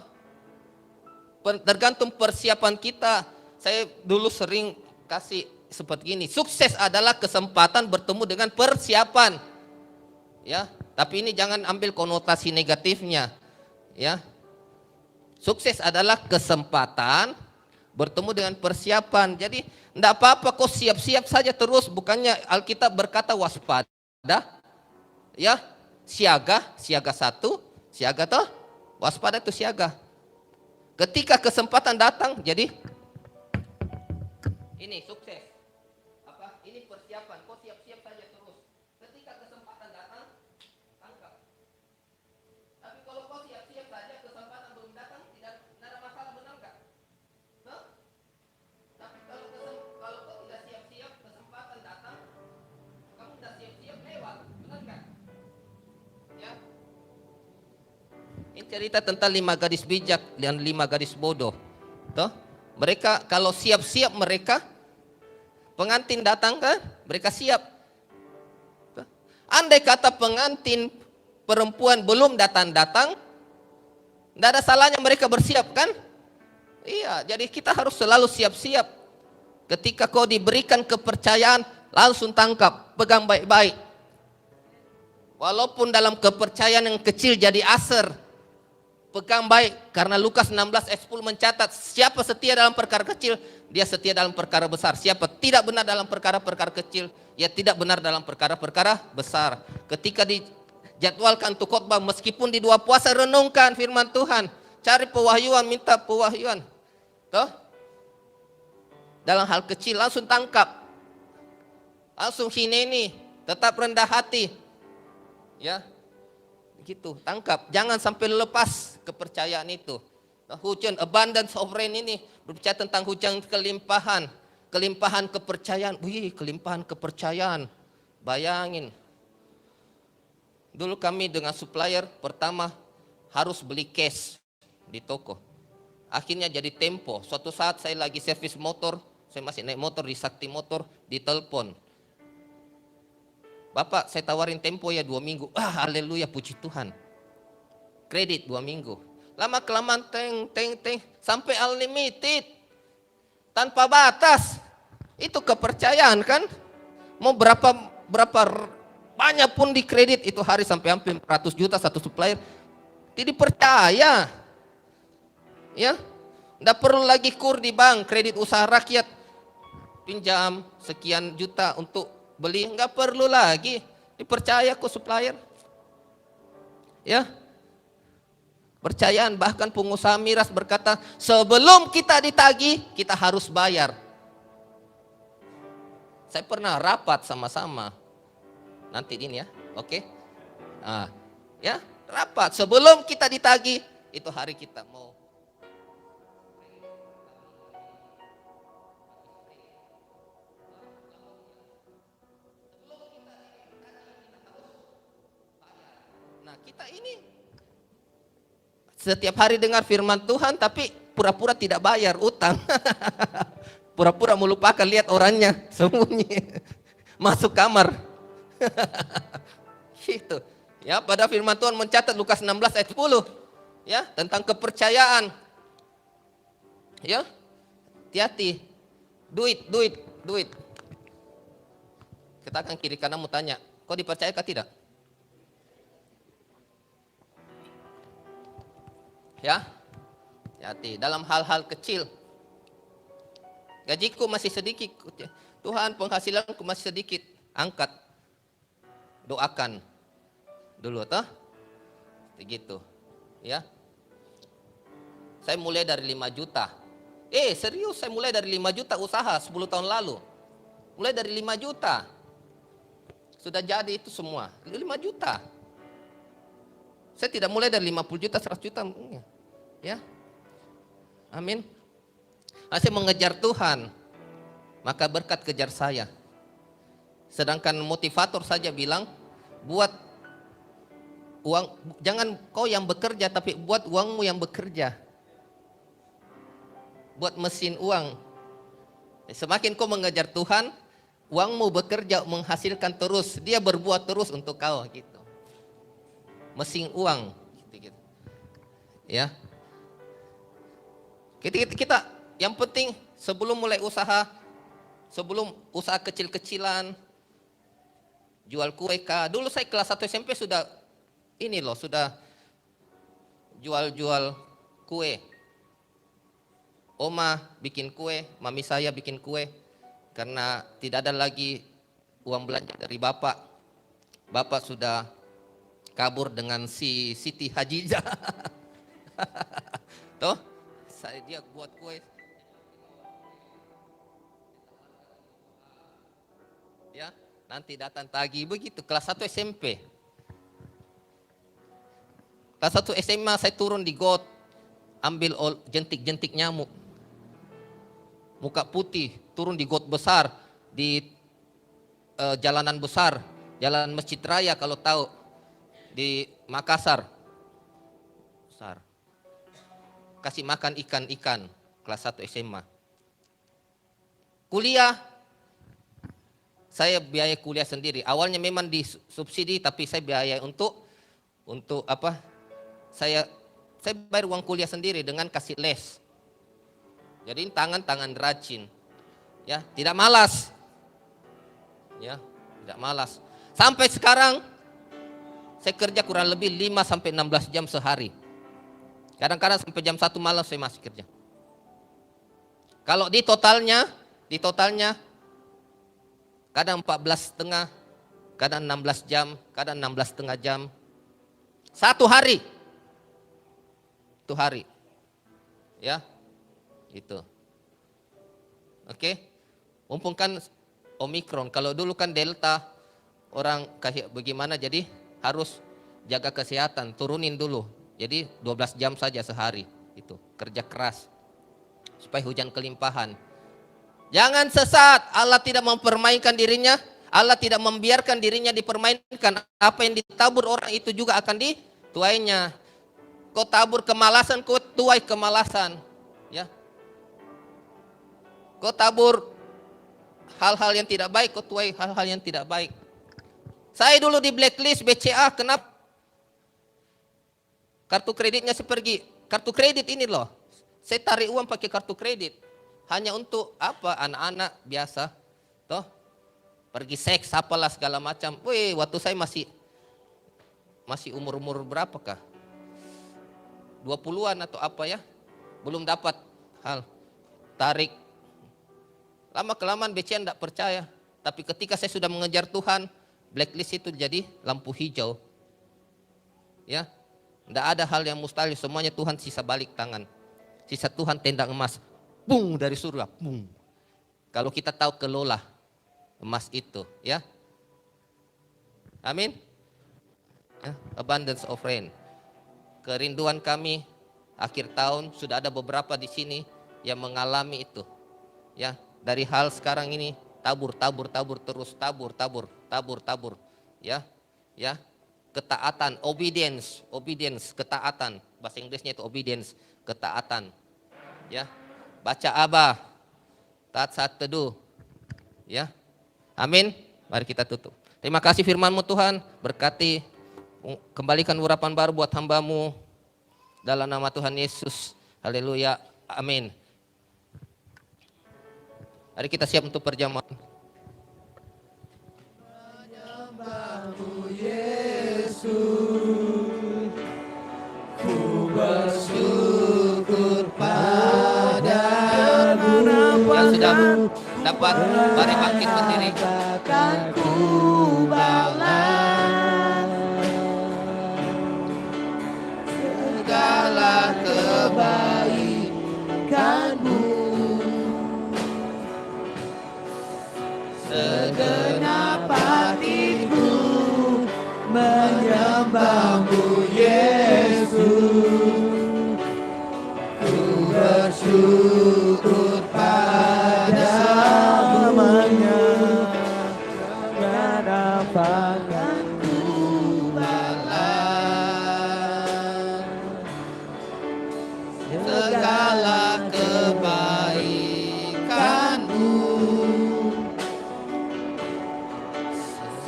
Tergantung persiapan kita. Saya dulu sering kasih seperti ini. Sukses adalah kesempatan bertemu dengan persiapan. Ya, tapi ini jangan ambil konotasi negatifnya. Ya. Sukses adalah kesempatan bertemu dengan persiapan. Jadi enggak apa-apa kok siap-siap saja terus, bukannya Alkitab berkata waspada. Ya, siaga 1, siaga toh? Waspada itu siaga. Ketika kesempatan datang, jadi ini sukses. Ini persiapan, kok siap-siap saja terus. Ketika kesempatan datang, tangkap. Tapi kalau kau siap-siap saja, kesempatan belum datang, tidak ada masalah, benar enggak? Huh? Tapi kalau kau tidak siap-siap, kesempatan datang, kamu tidak siap-siap lewat, benar enggak? Ya. Ini cerita tentang 5 gadis bijak dan 5 gadis bodoh. Toh, mereka kalau siap-siap mereka, pengantin datang kan, mereka siap. Toh. Andai kata pengantin perempuan belum datang-datang, tidak ada salahnya mereka bersiap kan? Iya, jadi kita harus selalu siap-siap. Ketika kau diberikan kepercayaan, langsung tangkap, pegang baik-baik. Walaupun dalam kepercayaan yang kecil jadi aser, pegang baik. Karena Lukas 16 ayat 10 mencatat, siapa setia dalam perkara kecil, dia setia dalam perkara besar. Siapa tidak benar dalam perkara-perkara kecil, ia tidak benar dalam perkara-perkara besar. Ketika dijadwalkan untuk khotbah, meskipun di 2 puasa, renungkan firman Tuhan. Cari pewahyuan, minta pewahyuan. Toh? Dalam hal kecil langsung tangkap. Langsung hineni, tetap rendah hati. Ya. Begitu, tangkap. Jangan sampai lepas kepercayaan itu. Nah, hujan abundance of rain ini berbicara tentang hujan kelimpahan. Kelimpahan kepercayaan. Wih, kelimpahan kepercayaan. Bayangin. Dulu kami dengan supplier pertama harus beli cash di toko. Akhirnya jadi tempo. Suatu saat saya lagi servis motor, saya masih naik motor di Sakti Motor, ditelepon. Bapak, saya tawarin tempo ya 2 minggu. Haleluya, puji Tuhan. Kredit 2 minggu. Lama kelamaan teng sampai unlimited. Tanpa batas. Itu kepercayaan kan? Mau berapa banyak pun di kredit itu hari sampai hampir 100 juta satu supplier. Tidak percaya. Ya. Tidak perlu lagi kur di bank, kredit usaha rakyat. Pinjam sekian juta untuk beli, nggak perlu lagi. Dipercaya kok supplier. Ya. Percayaan, bahkan pengusaha miras berkata, sebelum kita ditagih, kita harus bayar. Saya pernah rapat sama-sama. Nanti ini ya, oke? Nah, ya, rapat. Sebelum kita ditagih, itu hari kita mau. Nah, kita ini setiap hari dengar firman Tuhan, tapi pura-pura tidak bayar utang. Pura-pura melupakan, lihat orangnya sembunyi. Masuk kamar. Gitu. Ya, pada firman Tuhan mencatat Lukas 16 ayat 10. Ya, tentang kepercayaan. Ya. Hati-hati. Duit. Kita akan kiri kanan mau tanya, kau dipercayakah tidak? Ya, hati dalam hal-hal kecil. Gajiku masih sedikit, Tuhan penghasilanku masih sedikit, angkat, doakan dulu, toh, begitu, ya. Saya mulai dari 5 juta. Serius, saya mulai dari 5 juta usaha 10 tahun lalu. Mulai dari 5 juta. Sudah jadi itu semua, 5 juta. Saya tidak mulai dari 50 juta, 100 juta. Ya, amin. Saya mengejar Tuhan, maka berkat kejar saya. Sedangkan motivator saja bilang, buat uang, jangan kau yang bekerja, tapi buat uangmu yang bekerja. Buat mesin uang. Semakin kau mengejar Tuhan, uangmu bekerja menghasilkan terus, dia berbuat terus untuk kau gitu. Mesin uang gitu. Ya. Kita yang penting sebelum mulai usaha, sebelum usaha kecil-kecilan, jual kue kah. Dulu saya kelas 1 SMP sudah sudah jual-jual kue. Oma bikin kue, mami saya bikin kue, karena tidak ada lagi uang belanja dari bapak. Bapak sudah kabur dengan si Siti Hajijah. Toh? Dia buat kue. Ya, nanti datang tagih begitu. Kelas 1 SMP. Kelas 1 SMA saya turun di got, ambil jentik-jentik nyamuk. Muka putih, turun di got besar, di jalanan besar, Jalan Masjid Raya kalau tahu, di Makassar. Besar. Kasih makan ikan-ikan. kelas 1 SMA. Kuliah, saya biaya kuliah sendiri. Awalnya memang disubsidi, tapi saya biaya untuk apa? Saya bayar uang kuliah sendiri dengan kasih les. Jadi tangan rajin. Ya, tidak malas. Ya, tidak malas. Sampai sekarang saya kerja kurang lebih 5 sampai 16 jam sehari. Kadang-kadang sampai jam 1 malam saya masih kerja. Kalau di totalnya kadang 14,5, kadang 16 jam, kadang 16,5 jam. Satu hari. Itu hari. Ya. Itu. Oke. Mumpung kan Omikron. Kalau dulu kan Delta, orang kayak bagaimana, jadi harus jaga kesehatan, turunin dulu. Jadi 12 jam saja sehari. Itu, kerja keras. Supaya hujan kelimpahan. Jangan sesat, Allah tidak mempermainkan dirinya, Allah tidak membiarkan dirinya dipermainkan. Apa yang ditabur orang itu juga akan dituainya. Kau tabur kemalasan, kau tuai kemalasan. Ya. Kau tabur hal-hal yang tidak baik, kau tuai hal-hal yang tidak baik. Saya dulu di blacklist BCA, kenapa? Kartu kreditnya saya pergi, kartu kredit ini loh. Saya tarik uang pakai kartu kredit. Hanya untuk apa? Anak-anak biasa. Toh? Pergi seks, apalah segala macam. Wih, waktu saya masih umur-umur berapakah? 20-an atau apa ya? Belum dapat hal. Tarik. Lama-kelamaan BCA tidak percaya. Tapi ketika saya sudah mengejar Tuhan, blacklist itu jadi lampu hijau. Ya. Tidak ada hal yang mustahil, semuanya Tuhan sisa balik tangan. Sisa Tuhan tendang emas. Bung, dari surga. Bung. Kalau kita tahu kelola emas itu, ya. Amin. Ya, abundance of rain. Kerinduan kami akhir tahun, sudah ada beberapa di sini yang mengalami itu. Ya, dari hal sekarang ini tabur terus tabur. Ya. Ya. Ketaatan, obedience, ketaatan. Bahasa Inggrisnya itu obedience, ketaatan. Ya. Baca Abah, taat saat teduh. Ya. Amin. Mari kita tutup. Terima kasih firman-Mu Tuhan, berkati, kembalikan urapan baru buat hamba-Mu dalam nama Tuhan Yesus. Haleluya. Amin. Mari kita siap untuk perjamuan.
Menyembah-Mu Yesus, ku bersyukur padamu.
Yang sudah dapat, mari bangkit berdiri.
Akan ku balas segala kebaikan-Mu. Segenap hatiku menyembah-Mu Yesus, ku bersyukur pada-Nya, dan apa akan ku balas segala kebaikan-Mu.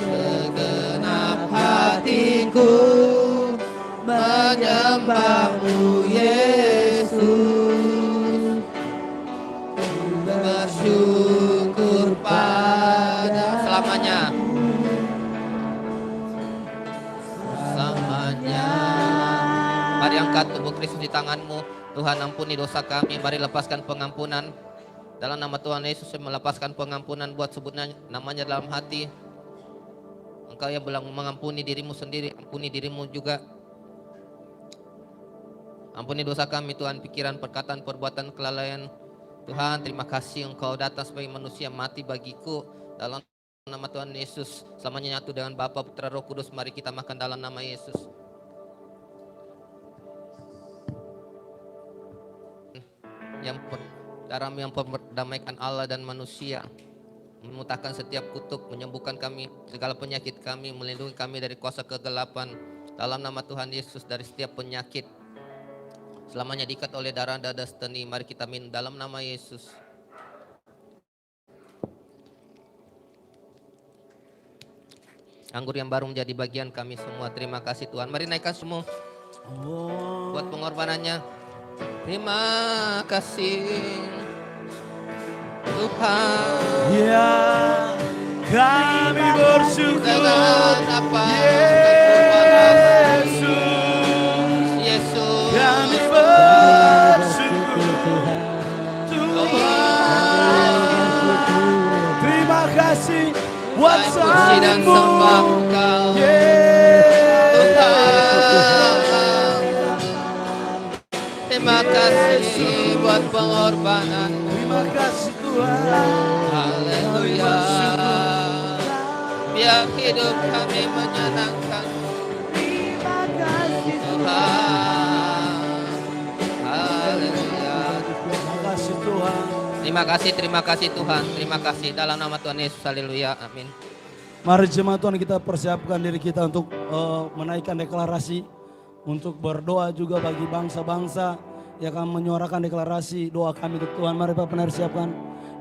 Segenap hatiku menyembah-Mu Yesus, ku bersyukur pada
Selamanya. Mari angkat tubuh Kristus di tangan-Mu. Tuhan, ampuni dosa kami, mari lepaskan pengampunan. Dalam nama Tuhan Yesus, saya melepaskan pengampunan buat sebutnya namanya dalam hati. Engkau yang bilang mengampuni dirimu sendiri, ampuni dirimu juga. Ampuni dosa kami Tuhan, pikiran, perkataan, perbuatan, kelalaian. Tuhan, terima kasih Engkau datang sebagai manusia, mati bagiku. Dalam nama Tuhan Yesus, selamanya nyatu dengan Bapa, Putra, Roh Kudus. Mari kita makan dalam nama Yesus. Darah yang memperdamaikan Allah dan manusia, memutahkan setiap kutuk, menyembuhkan kami segala penyakit kami, melindungi kami dari kuasa kegelapan. Dalam nama Tuhan Yesus, dari setiap penyakit selamanya diikat oleh darah dada seteni. Mari kita minum dalam nama Yesus. Anggur yang baru menjadi bagian kami semua. Terima kasih Tuhan. Mari naikkan semua buat pengorbanannya. Terima kasih Tuhan.
Ya, kami bersyukur.
Dengan apa?
Yesus,
Yesus.
kami bersyukur. Tuhan, terima kasih buat
Puji dan sembah
salibmu.
Engkau. Terima kasih buat pengorbanan.
Terima kasih Tuhan.
Haleluya. Biar hidup kami menyenangkan Tuhan. Haleluya.
Terima kasih Tuhan.
Terima kasih Tuhan. Terima kasih dalam nama Tuhan Yesus. Haleluya. Amin.
Mari jemaat Tuhan kita persiapkan diri kita untuk menaikkan deklarasi. Untuk berdoa juga bagi bangsa-bangsa yang akan menyuarakan deklarasi doa kami untuk Tuhan. Mari Pak Pendeta siapkan.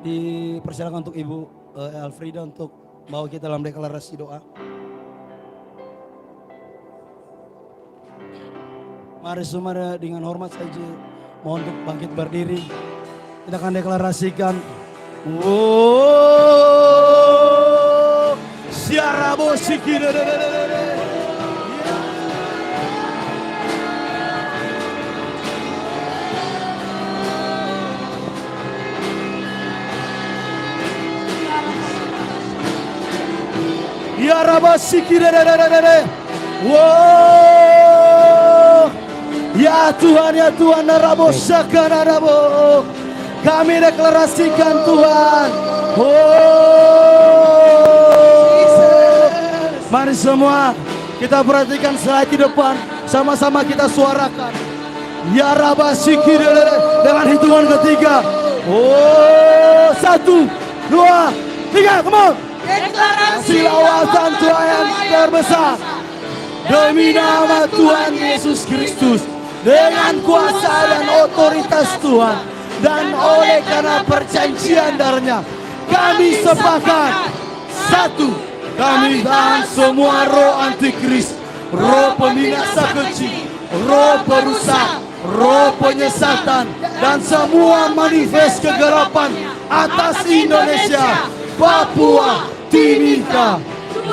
Dipersilakan untuk Ibu Elfrida untuk bawa kita dalam deklarasi doa. Mari semua dengan hormat saja mohon untuk bangkit berdiri. Kita akan deklarasikan. Siarabo sikira. Ya Rabasiki. Wow. Ya Tuhan Rabosaka Rabo. Kami deklarasikan Tuhan. Mari semua kita perhatikan slide di depan. Sama-sama kita suarakan. Ya Rabasiki dengan hitungan ketiga. 1, 2, 3, come on.
Deklarasi
Lawatan Tuhan yang terbesar demi nama Tuhan Yesus Kristus, dengan kuasa dan otoritas Tuhan, dan oleh karena perjanjian darahnya, kami sepakat. 1. Kami tahan semua roh antikris, roh pembinasa keji, roh perusak, roh penyesatan, dan semua manifest kegelapan atas Indonesia, Papua, Timika. 2.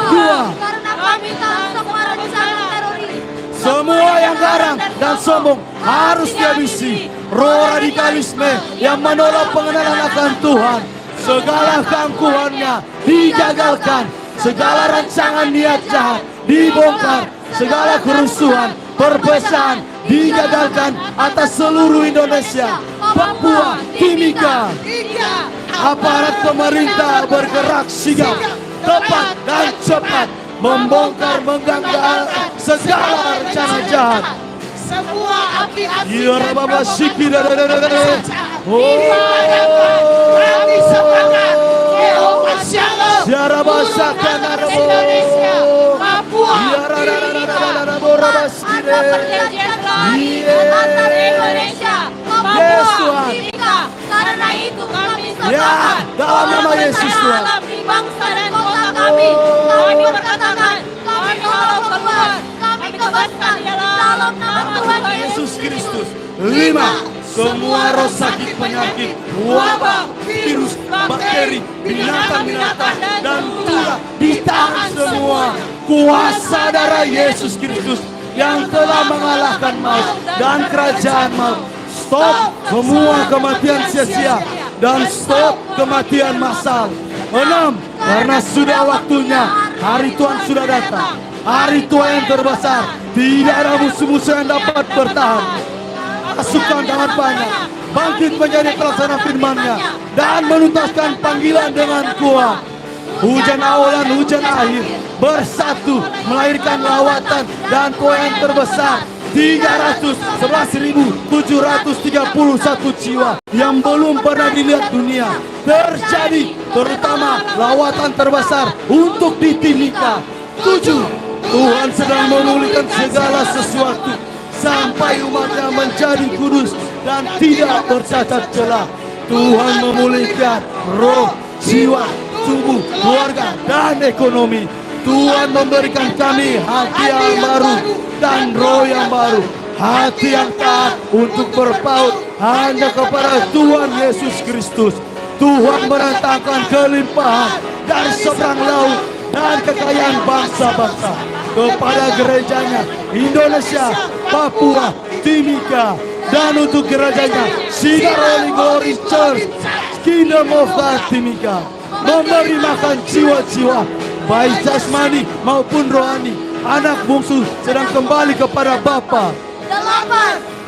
Karena kami tahu semua rencana teroris.
Semua yang garang dan sombong harus dihabisi. Roh radikalisme yang menolak pengenalan akan Tuhan, segala keangkuhannya digagalkan. Segala rancangan niat jahat dibongkar. Segala kerusuhan, perpecahan digagalkan atas seluruh Indonesia, Papua, Timika.
3.
Aparat pemerintah bergerak sigap, tepat dan cepat membongkar menggagal segala rencana jahat.
Semua api-api
Ya Rabba Sikira.
kami sepakat. Yehova Shalom.
Ya Rabba Sakana.
Indonesia, Papua,
Ya Rabba Sikira.
perjanjian terakhir antar Indonesia,
Yes,
Papua,
Tuhan.
Timika. Karena itu kami
Ya,
sepakat.
dalam nama Yesus Tuhan.
Di bangsa dan kota kami, kami berkatakan, kami tolong keluar, kami bebaskan dalam nama Tuhan
Yesus Kristus. 5. Semua roh sakit penyakit, wabah, virus, bakteri, binatang-binatang, dan ular ditahan semua. Kuasa darah Yesus Kristus yang telah mengalahkan maut dan kerajaan maut. Stop semua kematian sia-sia dan stop kematian massal. 6. Karena sudah waktunya, hari Tuhan sudah datang. Hari Tuhan yang terbesar, tidak ada musuh-musuh yang dapat bertahan. Pasukan tangan banyak, bangkit menjadi pelaksana firman-Nya dan menuntaskan panggilan dengan kuat. Hujan awal dan hujan akhir bersatu melahirkan lawatan dan kue yang terbesar. 311.731 jiwa yang belum pernah dilihat dunia terjadi, terutama lawatan terbesar untuk di Timika. 7. Tuhan sedang memulihkan segala sesuatu sampai umatnya menjadi kudus dan tidak bercacat celah. Tuhan memulihkan roh, jiwa, tubuh, keluarga, dan ekonomi. Tuhan memberikan kami hati yang baru dan roh yang baru. Hati yang taat untuk berpaut hanya kepada Tuhan Yesus Kristus. Tuhan merantaukan kelimpahan dari seberang laut dan kekayaan bangsa-bangsa kepada gerejanya Indonesia, Papua, Timika, dan untuk gerejanya Cedar Holy Glory Church Kingdom of God Timika, memberi makan jiwa-jiwa baik jasmani maupun rohani. Anak bungsu sedang kembali kepada Bapa.
8.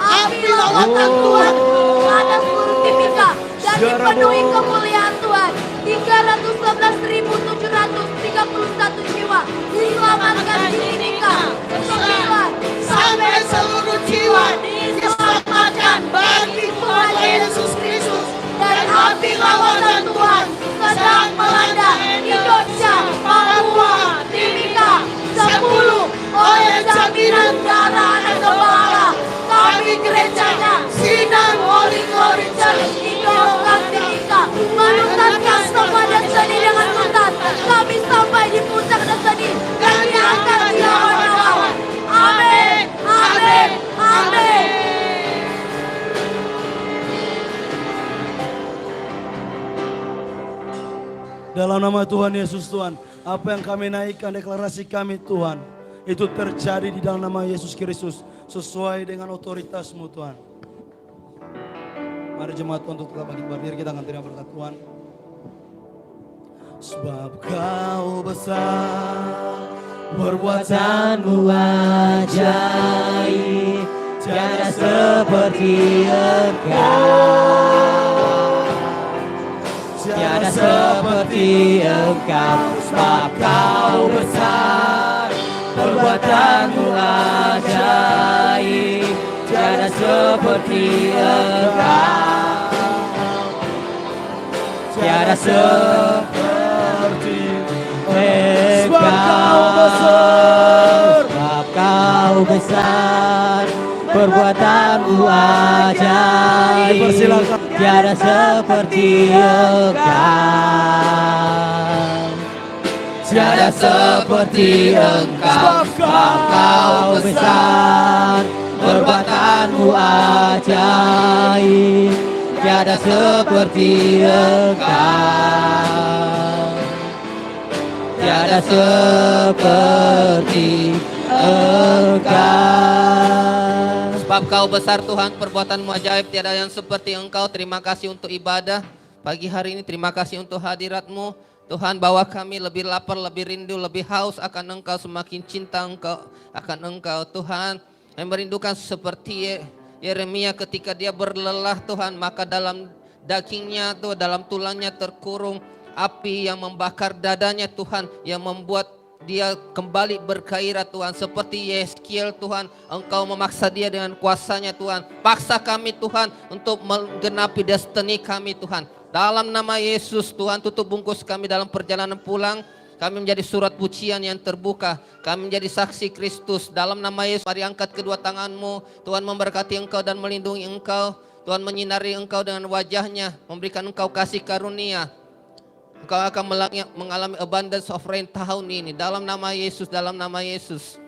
Api lawatan Tuhan ke atas seluruh Timika dan dipenuhi kemuliaan Tuhan. 311.731 jiwa diselamatkan di Timika. 9. Sampai seluruh jiwa diselamatkan bagi Tuhan Yesus Kristus. Dan api lawatan Tuhan sedang melanda Indonesia, Papua, Timika. 10. Oleh jaminan darah anak gembala, kami gerejanya Sinar Holy Glory Church Indonesia Timika menuntaskan semua destiny dengan tuntas. Kami sampai di puncak destiny dan diangkat dilawan-lawan. Amin, amin, amin.
Dalam nama Tuhan Yesus Tuhan, apa yang kami naikkan deklarasi kami Tuhan, itu terjadi di dalam nama Yesus Kristus sesuai dengan otoritas-Mu Tuhan. Mari jemaat Tuhan untuk tetap bangkit berdiri, kita akan terima berkat Tuhan. Sebab Kau besar, perbuatan-Mu ajaib, tiada seperti Engkau. Tiada seperti Engkau, sebab Kau besar, perbuatan-Mu ajaib, tiada seperti Engkau. Tiada seperti Engkau, sebab Kau besar, sebab Kau besar, perbuatan-Mu ajaib, tiada seperti Engkau. Tiada seperti Engkau, sebab Kau besar, perbuatan-Mu ajaib, tiada seperti Engkau. Tiada seperti Engkau.
Sebab Kau besar Tuhan, perbuatan-Mu ajaib, tiada yang seperti Engkau. Terima kasih untuk ibadah pagi hari ini, terima kasih untuk hadirat-Mu. Tuhan, bawa kami lebih lapar, lebih rindu, lebih haus akan Engkau, semakin cinta Engkau akan Engkau. Tuhan, yang merindukan seperti Yeremia ketika dia berlelah Tuhan, maka dalam dagingnya tuh, dalam tulangnya terkurung api yang membakar dadanya Tuhan, yang membuat dia kembali bergairah Tuhan. Seperti Yeskiel Tuhan, Engkau memaksa dia dengan kuasanya Tuhan. Paksa kami Tuhan untuk menggenapi destiny kami Tuhan. Dalam nama Yesus Tuhan, tutup bungkus kami dalam perjalanan pulang. Kami menjadi surat pujian yang terbuka. Kami menjadi saksi Kristus. Dalam nama Yesus, mari angkat kedua tanganmu. Tuhan memberkati engkau dan melindungi engkau. Tuhan menyinari engkau dengan wajahnya, memberikan engkau kasih karunia. Engkau akan mengalami abundance of rain tahun ini. Dalam nama Yesus, dalam nama Yesus.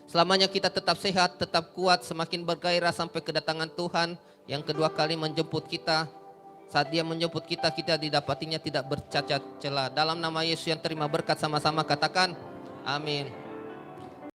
Selamanya kita tetap sehat, tetap kuat, semakin bergairah sampai kedatangan Tuhan yang kedua kali menjemput kita. Saat dia menjemput kita, kita didapatinya tidak bercacat celah. Dalam nama Yesus yang terima berkat sama-sama katakan amin.